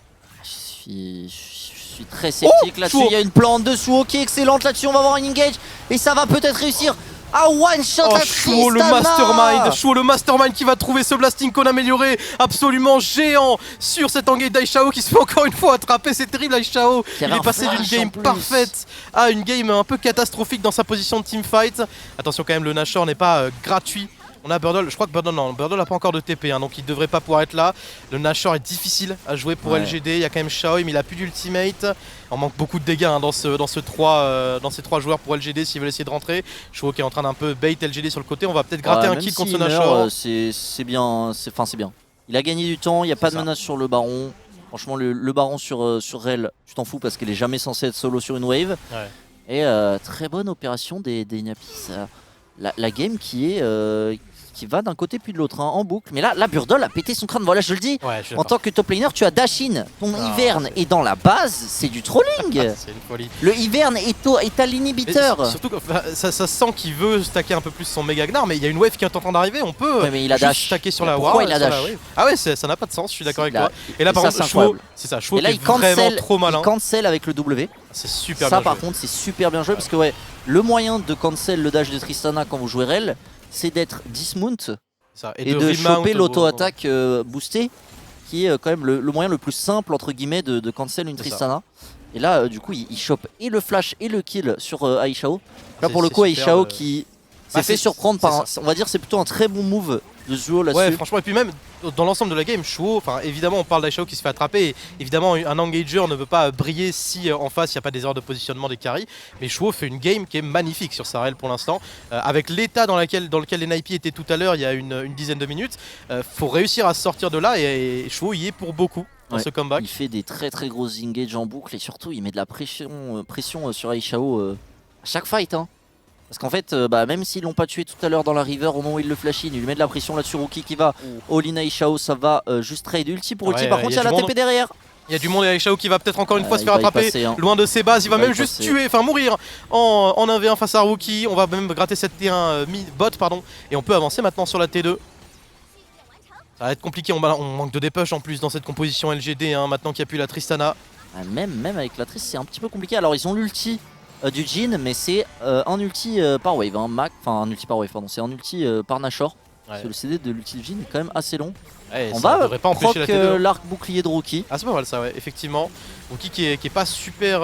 Je suis très sceptique là-dessus. Il y a une plante de Shuo qui est excellente là-dessus. On va avoir une engage et ça va peut-être réussir. Ah, one shot à Shuo le mastermind. Shuo le mastermind qui va trouver ce blasting qu'on a amélioré absolument géant sur cet engage d'Aishao qui se fait encore une fois attraper. C'est terrible Aishao. Il est passé d'une game parfaite à une game un peu catastrophique dans sa position de teamfight. Attention quand même, le Nashor n'est pas gratuit. On a Burdol, je crois que Burdol n'a pas encore de TP, donc il devrait pas pouvoir être là. Le Nashor est difficile à jouer pour LGD, il y a quand même Shaoy mais il a plus d'ultimate. On manque beaucoup de dégâts dans ces trois joueurs pour LGD s'ils veulent essayer de rentrer. Shuo qui est en train d'un peu bait LGD sur le côté, on va peut-être gratter un kill contre ce Nashor. C'est bien, c'est bien. Il a gagné du temps, il n'y a pas de menace sur le baron. Franchement le baron sur Rel, tu t'en fous parce qu'il est jamais censé être solo sur une wave. Et très bonne opération des Nyapis. La game qui va d'un côté puis de l'autre en boucle. Mais là Burdol a pété son crâne. Voilà, je le dis. En tant que top laner, tu as Dashin. Ton Ivern est dans la base. C'est du trolling. C'est une folie. Le Ivern est à l'inhibiteur. Surtout que ça sent qu'il veut stacker un peu plus son méga Gnar. Mais il y a une wave qui est en train d'arriver. On peut stacker sur la wave. Pourquoi il a dash? Ah ouais, ça n'a pas de sens. Je suis d'accord avec toi. Et là par contre, Shuo, c'est ça. Shuo est vraiment trop malin. Il cancel avec le W. C'est super bien joué. Ça par contre, c'est super bien joué parce que le moyen de cancel le dash de Tristana quand vous jouez Rel, c'est d'être dismount et de choper l'auto-attaque boostée, qui est quand même le moyen le plus simple entre guillemets de cancel une Tristana. Et là du coup il chope et le flash et le kill sur Aishao. Là pour le coup Aishao qui s'est fait surprendre par on va dire c'est plutôt un très bon move de Shuo là-dessus. Ouais franchement, et puis même dans l'ensemble de la game, Shuo, évidemment on parle d'Aishao qui se fait attraper, et évidemment un engager ne peut pas briller si en face il n'y a pas des erreurs de positionnement des carries, mais Shuo fait une game qui est magnifique sur sa Rel pour l'instant, avec l'état dans lequel les Naipi étaient tout à l'heure il y a une dizaine de minutes. Faut réussir à sortir de là et Shuo y est pour beaucoup dans ce comeback. Il fait des très grosses engages en boucle et surtout il met de la pression sur Aishao à chaque fight. Parce qu'en fait, même s'ils l'ont pas tué tout à l'heure dans la river, au moment où il le flash in, il lui met de la pression là-dessus. Rookie qui va all-in Aishao, ça va juste trade ulti pour ulti. Par contre, il y a la TP derrière. Il y a du monde et Aishao qui va peut-être encore une fois se faire attraper loin de ses bases. Il va même juste mourir en 1v1 face à Rookie. On va même gratter cette T1 bot, et on peut avancer maintenant sur la T2. Ça va être compliqué, on manque de dépush en plus dans cette composition LGD maintenant qu'il n'y a plus la Tristana. Même avec la Trist, c'est un petit peu compliqué. Alors, ils ont l'ulti du Jin, mais c'est un ulti par wave, un ulti par wave, c'est un ulti par Nashor. Parce que le CD de l'ulti du Jin est quand même assez long. On va proc l'arc bouclier de Rookie. Ah c'est pas mal ça, effectivement. Rookie qui est pas super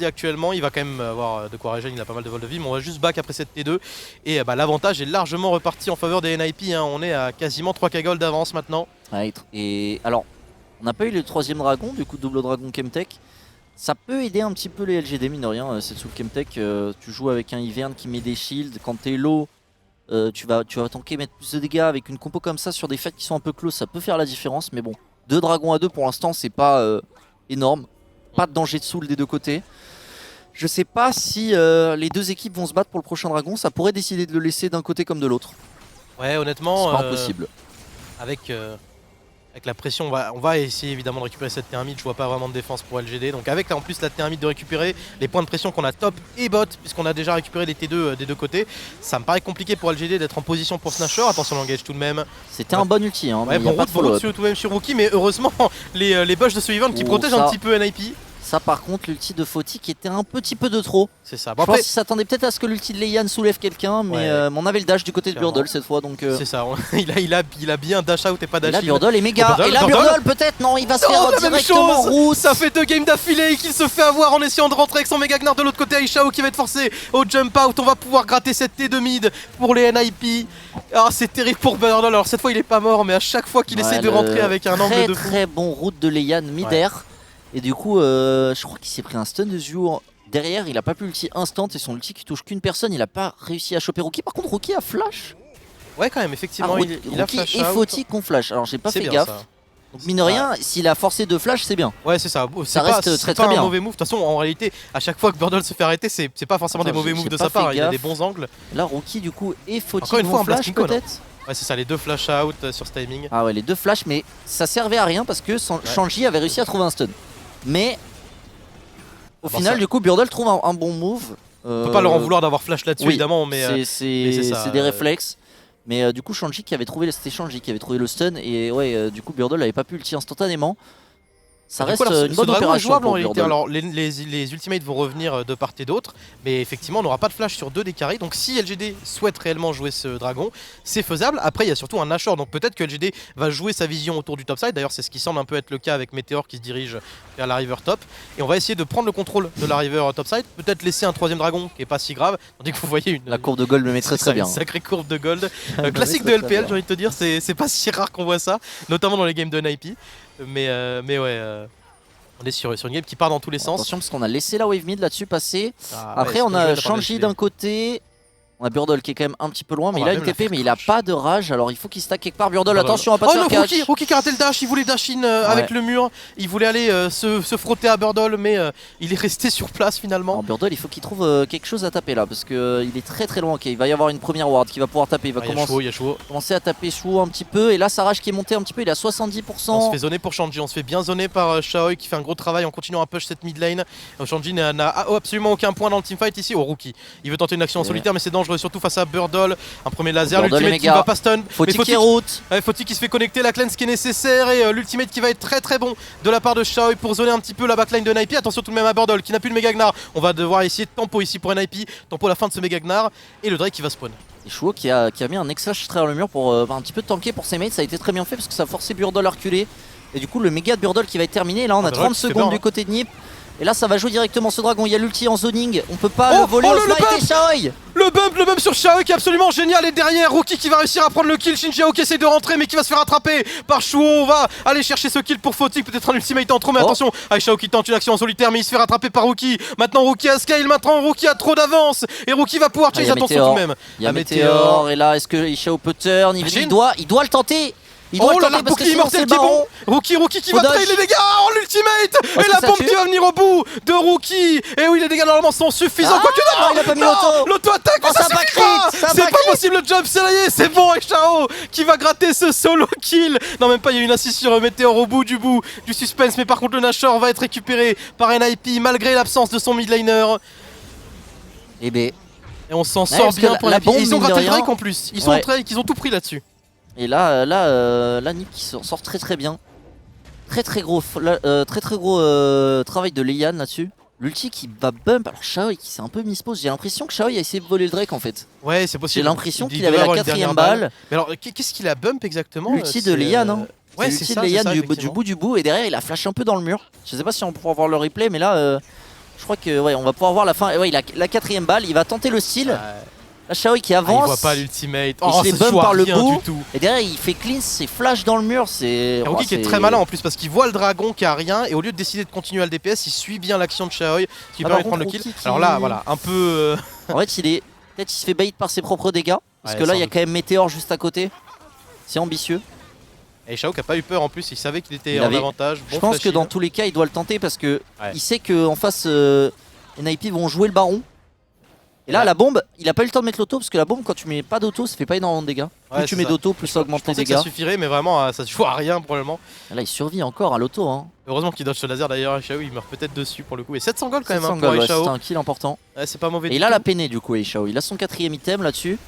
actuellement, il va quand même avoir de quoi régénérer, il a pas mal de vol de vie, mais on va juste back après cette T2. Et l'avantage est largement reparti en faveur des NIP, on est à quasiment 3k gold d'avance maintenant. Et alors, on n'a pas eu le troisième dragon, du coup double dragon Chemtech. Ça peut aider un petit peu les LGD, mine de rien. C'est sous le Chemtech, tu joues avec un Ivern qui met des shields. Quand t'es low, tu vas tanker, mettre plus de dégâts. Avec une compo comme ça sur des fights qui sont un peu close, ça peut faire la différence. Mais bon, 2 dragons à 2 pour l'instant, c'est pas énorme. Pas de danger de soul des deux côtés. Je sais pas si les deux équipes vont se battre pour le prochain dragon. Ça pourrait décider de le laisser d'un côté comme de l'autre. Ouais, honnêtement, c'est pas impossible. Avec la pression, on va essayer évidemment de récupérer cette T1 mid. Je vois pas vraiment de défense pour LGD. Donc avec en plus la T1 mid de récupérer les points de pression qu'on a top et bot, puisqu'on a déjà récupéré les T2 des deux côtés, ça me paraît compliqué pour LGD d'être en position pour Snatcher. Attention l'engage tout de même. C'était un bon ulti, hein, ouais, mais bon, pas de follow tout de même sur Rookie, mais heureusement les bush de ce Ivern qui protègent un petit peu NIP. Ça par contre, l'ulti de Fautique était un petit peu de trop. C'est ça. Bon, je pense qu'il s'attendait peut-être à ce que l'ulti de Leian soulève quelqu'un, mais on avait le dash du côté de Burdle cette fois. Donc c'est ça, il a bien dash out et pas dash in. Et là Burdle est méga. Et là Burdle peut-être, non, il va se faire directement route. Ça fait 2 games d'affilée qu'il se fait avoir en essayant de rentrer avec son méga Gnar de l'autre côté. Aishao qui va être forcé au jump out. On va pouvoir gratter cette T2 mid pour les NIP. Ah, c'est terrible pour Burdle. Alors cette fois il est pas mort, mais à chaque fois qu'il essaie de rentrer avec un angle de fou. Très bon route de Leian mid-air. Et du coup, je crois qu'il s'est pris un stun de Zhu derrière. Il a pas pu ulti instant et son ulti qui touche qu'une personne. Il a pas réussi à choper Rookie. Par contre, Rookie a flash. Ouais, quand même, effectivement. Il a flash et Fautique qu'on flash. Alors, j'ai pas fait gaffe. Donc, mine de rien, s'il a forcé de flash, c'est bien. Ouais, c'est ça. Ça reste très bien. Un mauvais move. De toute façon, en réalité, à chaque fois que Burdle se fait arrêter, c'est pas forcément des mauvais moves de sa part. Il a des bons angles. Là, Rookie, du coup, et Fautique. Encore une fois, flash peut-être. Ouais, c'est ça, les 2 flash out sur ce timing. Ah ouais, les 2 flash, mais ça servait à rien parce que Shanji avait réussi à trouver un stun. Mais au final, du coup, Burdle trouve un bon move. On peut pas leur en vouloir d'avoir flash là-dessus, évidemment, mais c'est des réflexes. Mais du coup, Shanji qui avait trouvé, c'était Shanji qui avait trouvé le stun et ouais, du coup, Burdle n'avait pas pu ulti instantanément. Ça reste une bonne opération jouable pour en réalité. Burdle. Alors les ultimates vont revenir de part et d'autre, mais effectivement on n'aura pas de flash sur 2 des carries. Donc si LGD souhaite réellement jouer ce dragon, c'est faisable. Après il y a surtout un Nashor, donc peut-être que LGD va jouer sa vision autour du topside. D'ailleurs c'est ce qui semble un peu être le cas avec Meteor qui se dirige vers la river top. Et on va essayer de prendre le contrôle de la river topside, peut-être laisser un 3ème dragon qui est pas si grave. Tandis que vous voyez la courbe de gold me met très bien. Une sacrée courbe de gold. Classique de LPL, j'ai envie de te dire, c'est pas si rare qu'on voit ça, notamment dans les games de NIP. Mais ouais. On est sur une game qui part dans tous les sens. Attention parce qu'on a laissé la wave mid là-dessus passer. Après on a Shanji d'un côté. On a Burdle qui est quand même un petit peu loin, mais il a une TP, mais il a pas de rage. Alors il faut qu'il stack quelque part. Burdle, attention à pas se faire catch. Rookie qui a raté le dash, il voulait dash in avec le mur. Il voulait aller se frotter à Burdle, mais il est resté sur place finalement. Alors, Burdle, il faut qu'il trouve quelque chose à taper là, parce qu'il est très loin. Ok, il va y avoir une première ward qui va pouvoir taper. Il va commencer à taper Shuo un petit peu. Et là, sa rage qui est montée un petit peu, il est à 70%. On se fait zoner pour Shanji, on se fait bien zoner par Shaoi qui fait un gros travail en continuant à push cette mid lane. Shanji n'a absolument aucun point dans le teamfight ici. Rookie, il veut tenter une action en solitaire, mais c'est dangereux, surtout face à Burdle. Un premier laser, l'ultimate qui va pas stun. Fautique qui route. Fautique qui se fait connecter, la cleanse qui est nécessaire et l'ultimate qui va être très bon de la part de Shaoi pour zoner un petit peu la backline de NIP. Attention tout de même à Burdle qui n'a plus le méga Gnar. On va devoir essayer de tempo ici pour NIP, tempo la fin de ce méga Gnar et le Drake qui va spawn. Et Shuo qui a mis un X-Flash travers le mur pour un petit peu tanker pour ses mates. Ça a été très bien fait parce que ça a forcé Burdle à reculer. Et du coup le méga de Burdle qui va être terminé. Et là on a 30 secondes du côté de Nip. Et là ça va jouer directement ce dragon, il y a l'ulti en zoning, on peut pas le voler au smite et Shaoi. Le bump sur Shaoi qui est absolument génial et derrière Rookie qui va réussir à prendre le kill, Shinjiao qui essaie de rentrer mais qui va se faire attraper par Shuo. On va aller chercher ce kill pour Fautique, peut-être un ultimate en trop mais attention, Aishao qui tente une action en solitaire mais il se fait rattraper par Rookie. Maintenant Rookie a scale, maintenant Rookie a trop d'avance et Rookie va pouvoir chase, attention tout de même. Il y a Meteor et là est-ce que Aishao peut turn, il doit le tenter. Il doit le tenter parce que sinon c'est bon. Rookie qui va trail les dégâts, l'ultimate et la bombe qui va venir au bout de Rookie. Et oui les dégâts normalement sont suffisants, quoique non, il a pas mis l'auto-attaque, mais ça suffira. C'est pas possible le jump, c'est bon avec Shao qui va gratter ce solo kill. Non même pas, il y a une assist sur Meteor au bout du suspense, mais par contre le Nashor va être récupéré par NIP malgré l'absence de son midlaner. Et on s'en sort bien pour la bombe. Ils ont gratté le Drake en plus, ils ont tout pris là-dessus. Et là Nip qui sort très bien. Très gros travail de Leian là-dessus. L'ulti qui va bump. Alors Shaoi qui s'est un peu mispose. J'ai l'impression que Shaoi a essayé de voler le Drake en fait. Ouais, c'est possible. J'ai l'impression qu'il avait la 4ème balle. Mais alors qu'est-ce qu'il a bump exactement? L'ulti de Leian, hein. Ouais, c'est l'ulti de Leian du bout. Et derrière il a flash un peu dans le mur. Je sais pas si on va pouvoir voir le replay, mais là je crois que on va pouvoir voir la fin. Ouais, il a la 4ème balle. Il va tenter le steal. Là, Xiaohui qui avance. Il voit pas l'ultimate. Il se les bump par le bout. Du tout. Et derrière, il fait clean, c'est flash dans le mur. C'est Rookie qui est très malin en plus parce qu'il voit le dragon qui a rien et au lieu de décider de continuer à le DPS, il suit bien l'action de Xiaohui qui permet de prendre le kill. Alors là, voilà, un peu. En fait, peut-être il se fait bait par ses propres dégâts. Parce que là, il y a quand même Météor juste à côté. C'est ambitieux. Et Xiao qui a pas eu peur en plus, il savait qu'il était en avantage. Je pense que dans tous les cas, il doit le tenter parce que il sait qu'en face, NIP vont jouer le baron. Et là, la bombe, il a pas eu le temps de mettre l'auto parce que la bombe, quand tu mets pas d'auto, ça fait pas énormément de dégâts. Plus tu mets d'auto, plus ça augmente les dégâts. Ça suffirait, mais vraiment, ça se joue à rien probablement. Là, il survit encore à l'auto. Hein. Heureusement qu'il dodge ce laser d'ailleurs, Xiao il meurt peut-être dessus pour le coup. Et 700 gold quand même pour Xiao. C'est un kill important. C'est pas mauvais. Et il a la peinée du coup, Xiao. Il a son 4ème item là-dessus.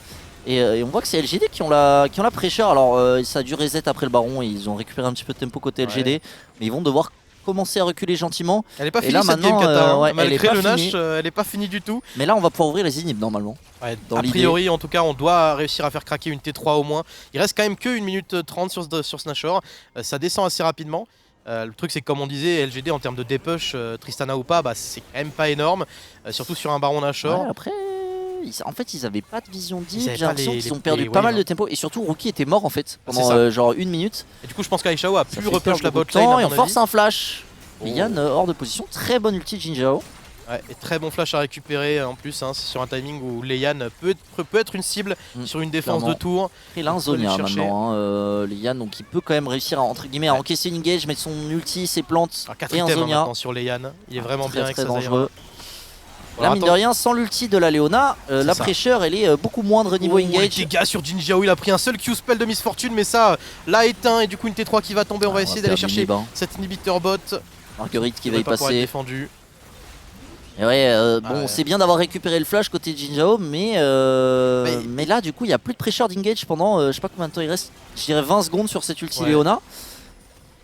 Et on voit que c'est LGD qui ont la pressure. Alors, ça a dû reset après le baron. Et ils ont récupéré un petit peu de tempo côté LGD. Mais ils vont devoir commencer à reculer gentiment. Elle est pas finie cette game Kata, malgré le Nash, elle est pas finie du tout. Mais là on va pouvoir ouvrir les inhibs normalement. A priori en tout cas on doit réussir à faire craquer une T3 au moins. Il reste quand même que 1 minute 30 sur ce Nashor. Ça descend assez rapidement. Le truc c'est que comme on disait, LGD en termes de dépush, Tristana ou pas, c'est quand même pas énorme. Surtout sur un baron Nashor. Après... En fait, ils avaient pas de vision deep. J'ai l'impression qu'ils ont perdu pas mal de tempo. Et surtout, Rookie était mort en fait pendant genre 1 minute. Et du coup, je pense qu'Aishao a pu repush la botlane. Et on force un flash. Lian hors de position. Très bonne ulti de Jinzhao. Ouais, et très bon flash à récupérer en plus. C'est sur un timing où Lian peut être une cible sur une défense de tour. Et là, un Zonia maintenant. Lian, donc il peut quand même réussir à, entre guillemets, à encaisser une engage, mettre son ulti, ses plantes. Et un Zonia sur Lian. Il est vraiment bien avec très sa dangereux. Là, mine de rien, sans l'ulti de la Leona, la pressure elle est beaucoup moindre niveau engage. Les dégâts sur Jinzhao, il a pris un seul Q-spell de Miss Fortune, mais ça l'a éteint et du coup une T3 qui va tomber. On va essayer d'aller chercher cet inhibiteur bot. Marguerite qui va y passer. Défendu. Et bon, c'est bien d'avoir récupéré le flash côté Jinzhao, mais là du coup il n'y a plus de pressure d'engage pendant je sais pas combien de temps il reste, je dirais 20 secondes sur cette ulti Leona.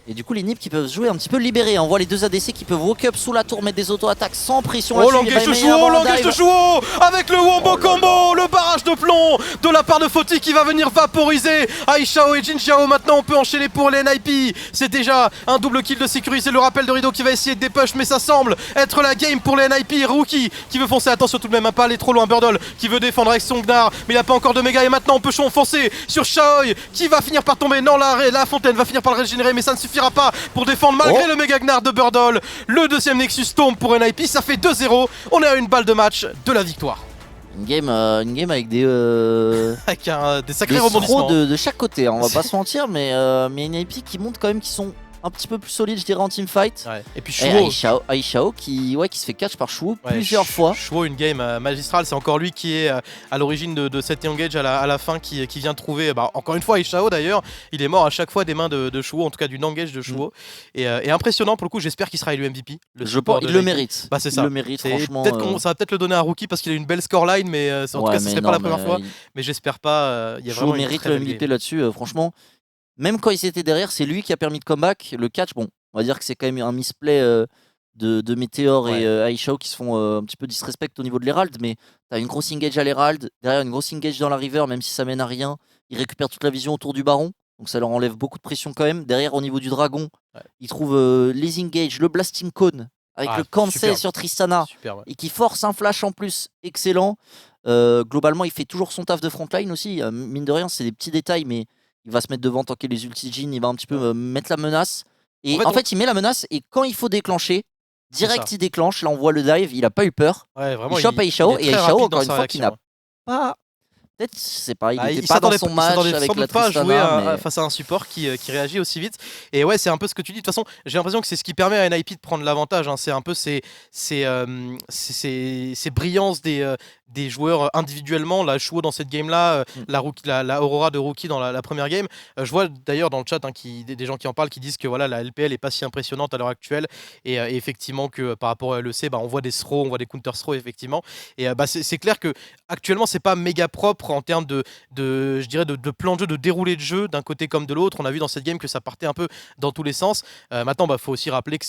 Et du coup les nips qui peuvent jouer un petit peu libérés. On voit les deux ADC qui peuvent walk up sous la tour, mettre des auto-attaques sans pression. Oh l'engage de Chouo, l'engage de Chouo avec le wombo combo, le barrage de plomb de la part de Foti qui va venir vaporiser Aishao et Jinzhao. Maintenant on peut enchaîner pour les NIP. C'est déjà un double kill de sécuriser. Le rappel de Rido qui va essayer de dépush, mais ça semble être la game pour les NIP. Rookie qui veut foncer, attention tout de même, pas aller trop loin. Burdle qui veut défendre avec son Gnar, mais il n'a pas encore de méga. Et maintenant on peut foncer sur Xiaohui qui va finir par tomber. Non, la fontaine va finir par le régénérer, mais ça ne suffira pas pour défendre malgré le méga Gnar de Burdle. Le deuxième Nexus tombe pour NIP, ça fait 2-0. On est à une balle de match de la victoire. Une game avec des avec des sacrés rebondissements de chaque côté, on va pas se mentir, mais NIP qui montre quand même qu'ils sont un petit peu plus solide, je dirais, en teamfight. Et puis Aishao qui se fait catch par Chouo plusieurs fois. Chouo, une game magistrale, c'est encore lui qui est à l'origine de cette engage à la fin qui vient trouver, encore une fois Aishao d'ailleurs, il est mort à chaque fois des mains de Chouo, en tout cas d'une engage de Chouo. Et impressionnant pour le coup, j'espère qu'il sera élu MVP. Je pense il le mérite. C'est ça. Il le mérite franchement. Ça va peut-être le donner à Rookie parce qu'il a une belle scoreline, mais en tout cas ce serait pas la première fois. Mais j'espère pas. Chouo mérite le MVP là-dessus, franchement. Même quand ils étaient derrière, c'est lui qui a permis de comeback. Le catch, bon, on va dire que c'est quand même un misplay de Météor et Aishao qui se font un petit peu disrespect au niveau de l'Herald, mais t'as une grosse engage à l'Herald, derrière une grosse engage dans la river, même si ça mène à rien. Ils récupèrent toute la vision autour du baron, donc ça leur enlève beaucoup de pression quand même. Derrière, au niveau du dragon, ils trouvent les engages, le blasting cone, avec le cancel sur Tristana, et qui force un flash en plus, excellent. Globalement, il fait toujours son taf de frontline aussi. Mine de rien, c'est des petits détails, mais il va se mettre devant, tanker les ulti Jin, il va un petit peu mettre la menace. Et en fait, il met la menace et quand il faut déclencher, direct il déclenche. Là, on voit le dive, il a pas eu peur. Vraiment, il chope Aishao et Aishao, encore une fois, qui n'a pas. Peut-être, c'est pareil, il était pas dans son match avec la Tristana. Jouer face à un support qui réagit aussi vite. Et ouais, c'est un peu ce que tu dis. De toute façon, j'ai l'impression que c'est ce qui permet à NIP de prendre l'avantage. C'est un peu ces brillances des joueurs individuellement. La Chouo dans cette game-là, la Aurora de Rookie dans la première game. Je vois d'ailleurs dans le chat des gens qui en parlent qui disent que voilà, la LPL est pas si impressionnante à l'heure actuelle. Et effectivement, que par rapport à LEC, on voit des throws, on voit des counter-throws, effectivement. Et c'est clair que actuellement, c'est pas méga propre en termes je dirais de plan de jeu, de déroulé de jeu d'un côté comme de l'autre. On a vu dans cette game que ça partait un peu dans tous les sens. Maintenant, faut aussi rappeler que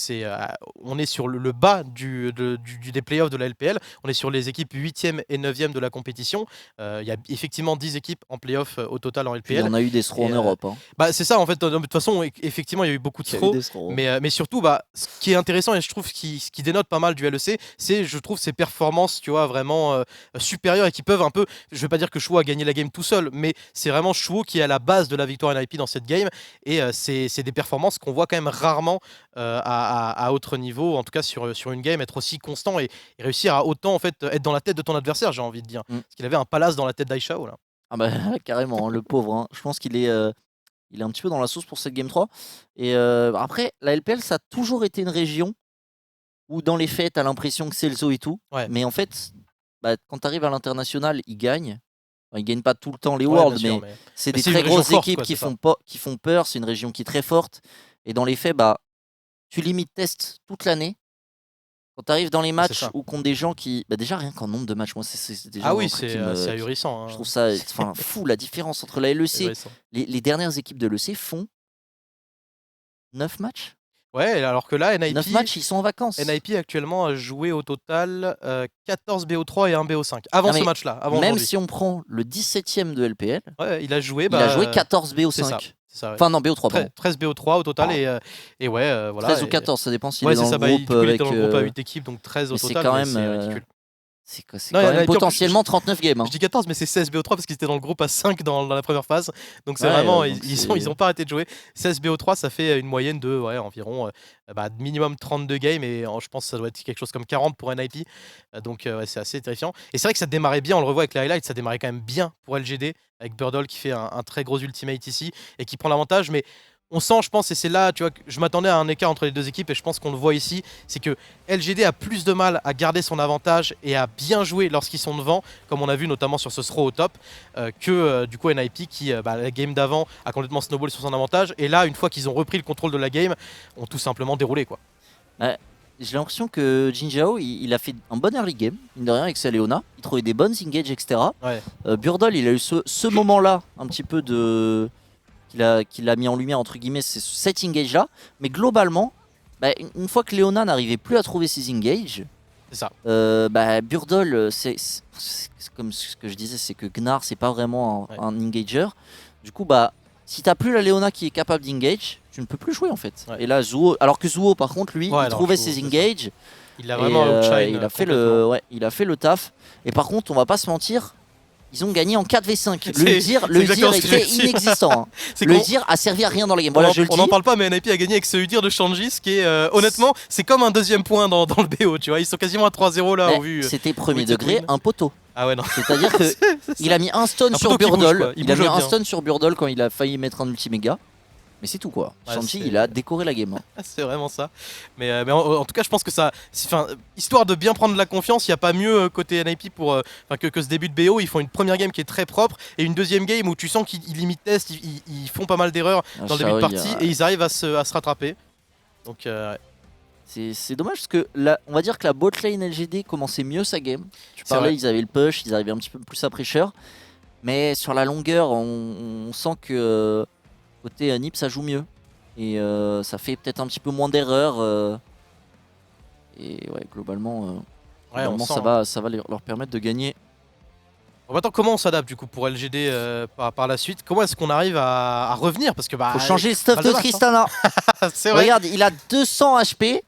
on est sur le bas des playoffs de la LPL. On est sur les équipes 8e et 9e de la compétition. Il y a effectivement 10 équipes en playoff au total en LPL. Il y en a eu des throws en Europe. Hein. Bah, c'est ça en fait, de toute façon, effectivement, il y a eu beaucoup de throws. Mais surtout, ce qui est intéressant et je trouve ce qui dénote pas mal du LEC, c'est, je trouve, ses performances, tu vois, vraiment supérieures et qui peuvent un peu, je vais pas dire que Chouo a gagné la game tout seul, mais c'est vraiment Chouo qui est à la base de la victoire NIP dans cette game. Et c'est des performances qu'on voit quand même rarement à autre niveau, en tout cas sur une game, être aussi constant et réussir à autant en fait être dans la tête de ton adversaire, j'ai envie de dire. Parce qu'il avait un palace dans la tête d'Aishao là. Ah bah carrément, hein, le pauvre. Hein. Je pense qu'il est, il est un petit peu dans la sauce pour cette game 3. Et après, la LPL, ça a toujours été une région où dans les faits, t'as l'impression que c'est le zoo et tout. Ouais. Mais en fait, quand t'arrives à l'international, ils gagnent. Enfin, ils gagnent pas tout le temps les Worlds, mais c'est des très grosses équipes qui font peur. C'est une région qui est très forte. Et dans les faits, tu limites test toute l'année. Quand tu arrives dans les matchs ou contre des gens qui. Déjà, rien qu'en nombre de matchs, moi, c'est déjà. Ah oui, c'est ahurissant. Hein. Je trouve ça fou, la différence entre la LEC. Les dernières équipes de l'EC font 9 matchs. Ouais, alors que là, NIP. 9 matchs, ils sont en vacances. NIP actuellement a joué au total 14 BO3 et 1 BO5. Avant ce match-là. Même si on prend le 17ème de LPL, il a joué 14 BO5. Enfin non, BO3 pardon. 13 BO3 au total et ouais voilà. 13 ou 14, ça dépend s'il est dans le groupe avec... Il était dans le groupe à 8 équipes, donc 13 au total. C'est quand même ridicule. C'est quand même potentiellement 39 games. Hein. Je dis 14 mais c'est 16 BO3 parce qu'ils étaient dans le groupe à 5 dans la première phase. Donc c'est vraiment, ils ont pas arrêté de jouer. 16 BO3 ça fait une moyenne de environ minimum 32 games et je pense que ça doit être quelque chose comme 40 pour NIP. Donc c'est assez terrifiant. Et c'est vrai que ça démarrait bien, on le revoit avec les highlights, ça démarrait quand même bien pour LGD avec Burdol qui fait un très gros ultimate ici et qui prend l'avantage. Mais on sent, je pense, et c'est là, tu vois, que je m'attendais à un écart entre les deux équipes et je pense qu'on le voit ici, c'est que LGD a plus de mal à garder son avantage et à bien jouer lorsqu'ils sont devant, comme on a vu notamment sur ce throw au top, que du coup NIP qui, la game d'avant, a complètement snowball sur son avantage. Et là, une fois qu'ils ont repris le contrôle de la game, ont tout simplement déroulé, quoi. J'ai l'impression que Jinjiao, il a fait un bon early game, mine de rien, avec sa Leona. Il trouvait des bonnes engages, etc. Burdol, il a eu ce moment-là, un petit peu de... qu'il a mis en lumière, entre guillemets, c'est cet engage-là. Mais globalement, une fois que Leona n'arrivait plus à trouver ses engages, c'est ça. Burdol, c'est comme ce que je disais, c'est que Gnar, c'est pas vraiment un engager. Du coup, si t'as plus la Leona qui est capable d'engage, tu ne peux plus jouer en fait. Et là, Zuo, alors que Zuo, par contre, lui, il trouvait ses engages. Il a vraiment outshine. Il a fait le taf. Et par contre, on va pas se mentir, ils ont gagné en 4v5. Le Udyr était inexistant. Hein. Le Udyr a servi à rien dans la game. Voilà, on n'en parle pas, mais NIP a gagné avec ce Udyr de Shanjis qui est, honnêtement, c'est comme un deuxième point dans le BO. Tu vois, ils sont quasiment à 3-0 là. C'était premier degré, un poteau. Ah ouais, non. C'est-à-dire qu'il a mis un stun sur Burdol. Il a mis un stun sur Burdol quand il a failli mettre un ultiméga. Mais c'est tout quoi. Shanji, il a décoré la game. Hein. C'est vraiment ça. Mais en tout cas, je pense que ça, histoire de bien prendre de la confiance, il n'y a pas mieux côté NIP pour que ce début de BO. Ils font une première game qui est très propre et une deuxième game où tu sens qu'ils limitent test, ils font pas mal d'erreurs dans le début de partie et ils arrivent à se rattraper. Donc c'est dommage parce que on va dire que la bot lane LGD commençait mieux sa game. Tu parlais, ils avaient le push, ils arrivaient un petit peu plus à pressure. Mais sur la longueur, on sent que côté NIP ça joue mieux. Et ça fait peut-être un petit peu moins d'erreurs. Et ouais, globalement, ça va leur permettre de gagner. Attends, comment on s'adapte du coup pour LGD par la suite? Comment est-ce qu'on arrive à revenir? Parce que faut changer le stuff de Tristana. C'est vrai. Regarde, il a 200 HP.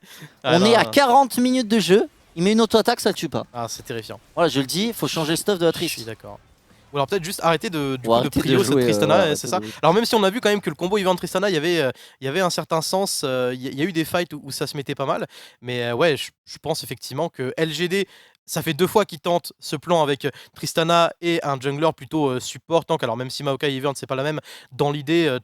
On est à 40 minutes de jeu. Il met une auto-attaque, ça le tue pas. Ah, c'est terrifiant. Voilà, je le dis, faut changer le stuff de la Trist. Je suis d'accord. Ou alors peut-être juste arrêter de prio cette Tristana, c'est ça. Alors même si on a vu quand même que le combo Yvan Tristana, il y avait un certain sens, il y a eu des fights où ça se mettait pas mal. Mais ouais, je pense effectivement que LGD, ça fait 2 fois qu'ils tentent ce plan avec Tristana et un jungler plutôt support tank. Alors même si Maokai et Yvan c'est pas la même, dans l'idée,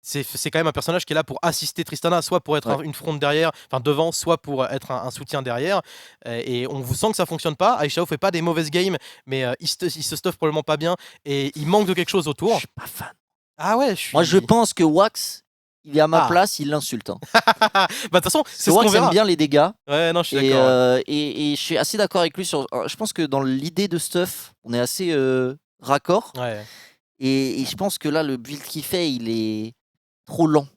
c'est quand même un personnage qui est là pour assister Tristana, soit pour être une fronde derrière, enfin devant, soit pour être un soutien derrière. Et on vous sent que ça fonctionne pas. Aishao fait pas des mauvaises games, mais il se stuff probablement pas bien et il manque de quelque chose autour. Je suis pas fan. Ah ouais, Moi je pense que Wax, il est à ma place, il l'insulte. Hein. De toute façon, c'est ce qu'on verra. Wax aime bien les dégâts. Ouais, non, je suis d'accord. Et je suis assez d'accord avec lui sur. Je pense que dans l'idée de stuff, on est assez raccord. Ouais. Et je pense que là, le build qu'il fait, il est trop lent.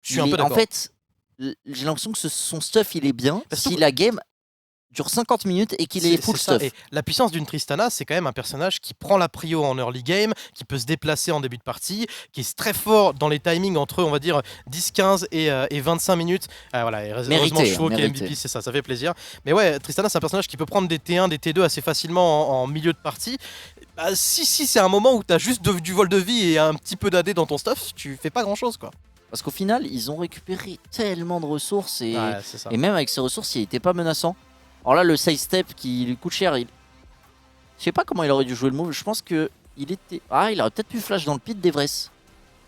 Je suis un peu d'accord. En fait, j'ai l'impression que son stuff, il est bien. Si la game, dure 50 minutes et qu'il est full stuff. Et la puissance d'une Tristana, c'est quand même un personnage qui prend la prio en early game, qui peut se déplacer en début de partie, qui est très fort dans les timings entre, on va dire, 10, 15 et 25 minutes. Voilà, et heureusement, Chouo qui est MVP, c'est ça fait plaisir. Mais ouais, Tristana, c'est un personnage qui peut prendre des T1, des T2 assez facilement en milieu de partie. Bah, si c'est un moment où t'as juste du vol de vie et un petit peu d'AD dans ton stuff, tu fais pas grand chose, quoi. Parce qu'au final, ils ont récupéré tellement de ressources et, ouais, et même avec ces ressources, il était pas menaçant. Alors là, le side step qui lui coûte cher, je sais pas comment il aurait dû jouer le move. Je pense que il aurait peut-être pu flash dans le pit d'Evresse.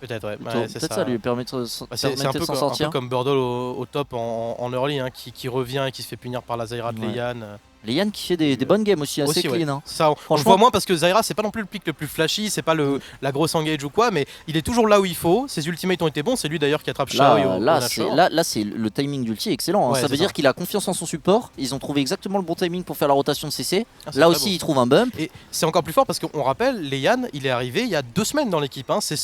Peut-être, ouais. Peut-être ça lui permettre de s'en sortir. Un peu comme Burdle au top en early, hein, qui revient et qui se fait punir par la Zyra de Leian. Leian qui fait des bonnes games aussi, assez clean. Hein. Ça, on le voit moins parce que Zyra, c'est pas non plus le pick le plus flashy, c'est pas la grosse engage ou quoi, mais il est toujours là où il faut. Ses ultimates ont été bons, c'est lui d'ailleurs qui attrape Xiao. Là, c'est le timing d'ulti est excellent. Hein. Ouais, ça veut dire qu'il a confiance en son support. Ils ont trouvé exactement le bon timing pour faire la rotation de CC. Là aussi, il trouve un bump. Et c'est encore plus fort parce qu'on rappelle, Leian, il est arrivé il y a 2 semaines dans l'équipe. Hein. C'est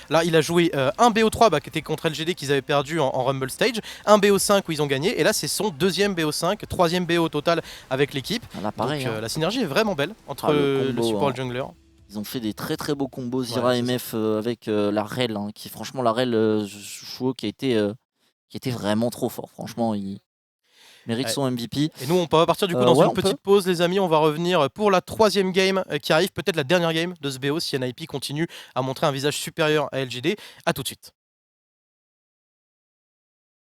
là, il a joué un BO3 qui était contre LGD qu'ils avaient perdu en Rumble Stage, un BO5 où ils ont gagné, et là, c'est son 2e BO5, 3e BO au total avec l'équipe. Donc, la synergie est vraiment belle entre le support et le jungler. Ils ont fait des très beaux combos Zyra MF avec la Rel, hein, qui franchement la Rel Chouo qui était vraiment trop fort. Franchement, il mérite son MVP. Et nous, on va partir du coup dans une petite pause, les amis. On va revenir pour la 3e game qui arrive, peut-être la dernière game de ce BO si NIP continue à montrer un visage supérieur à LGD. A tout de suite.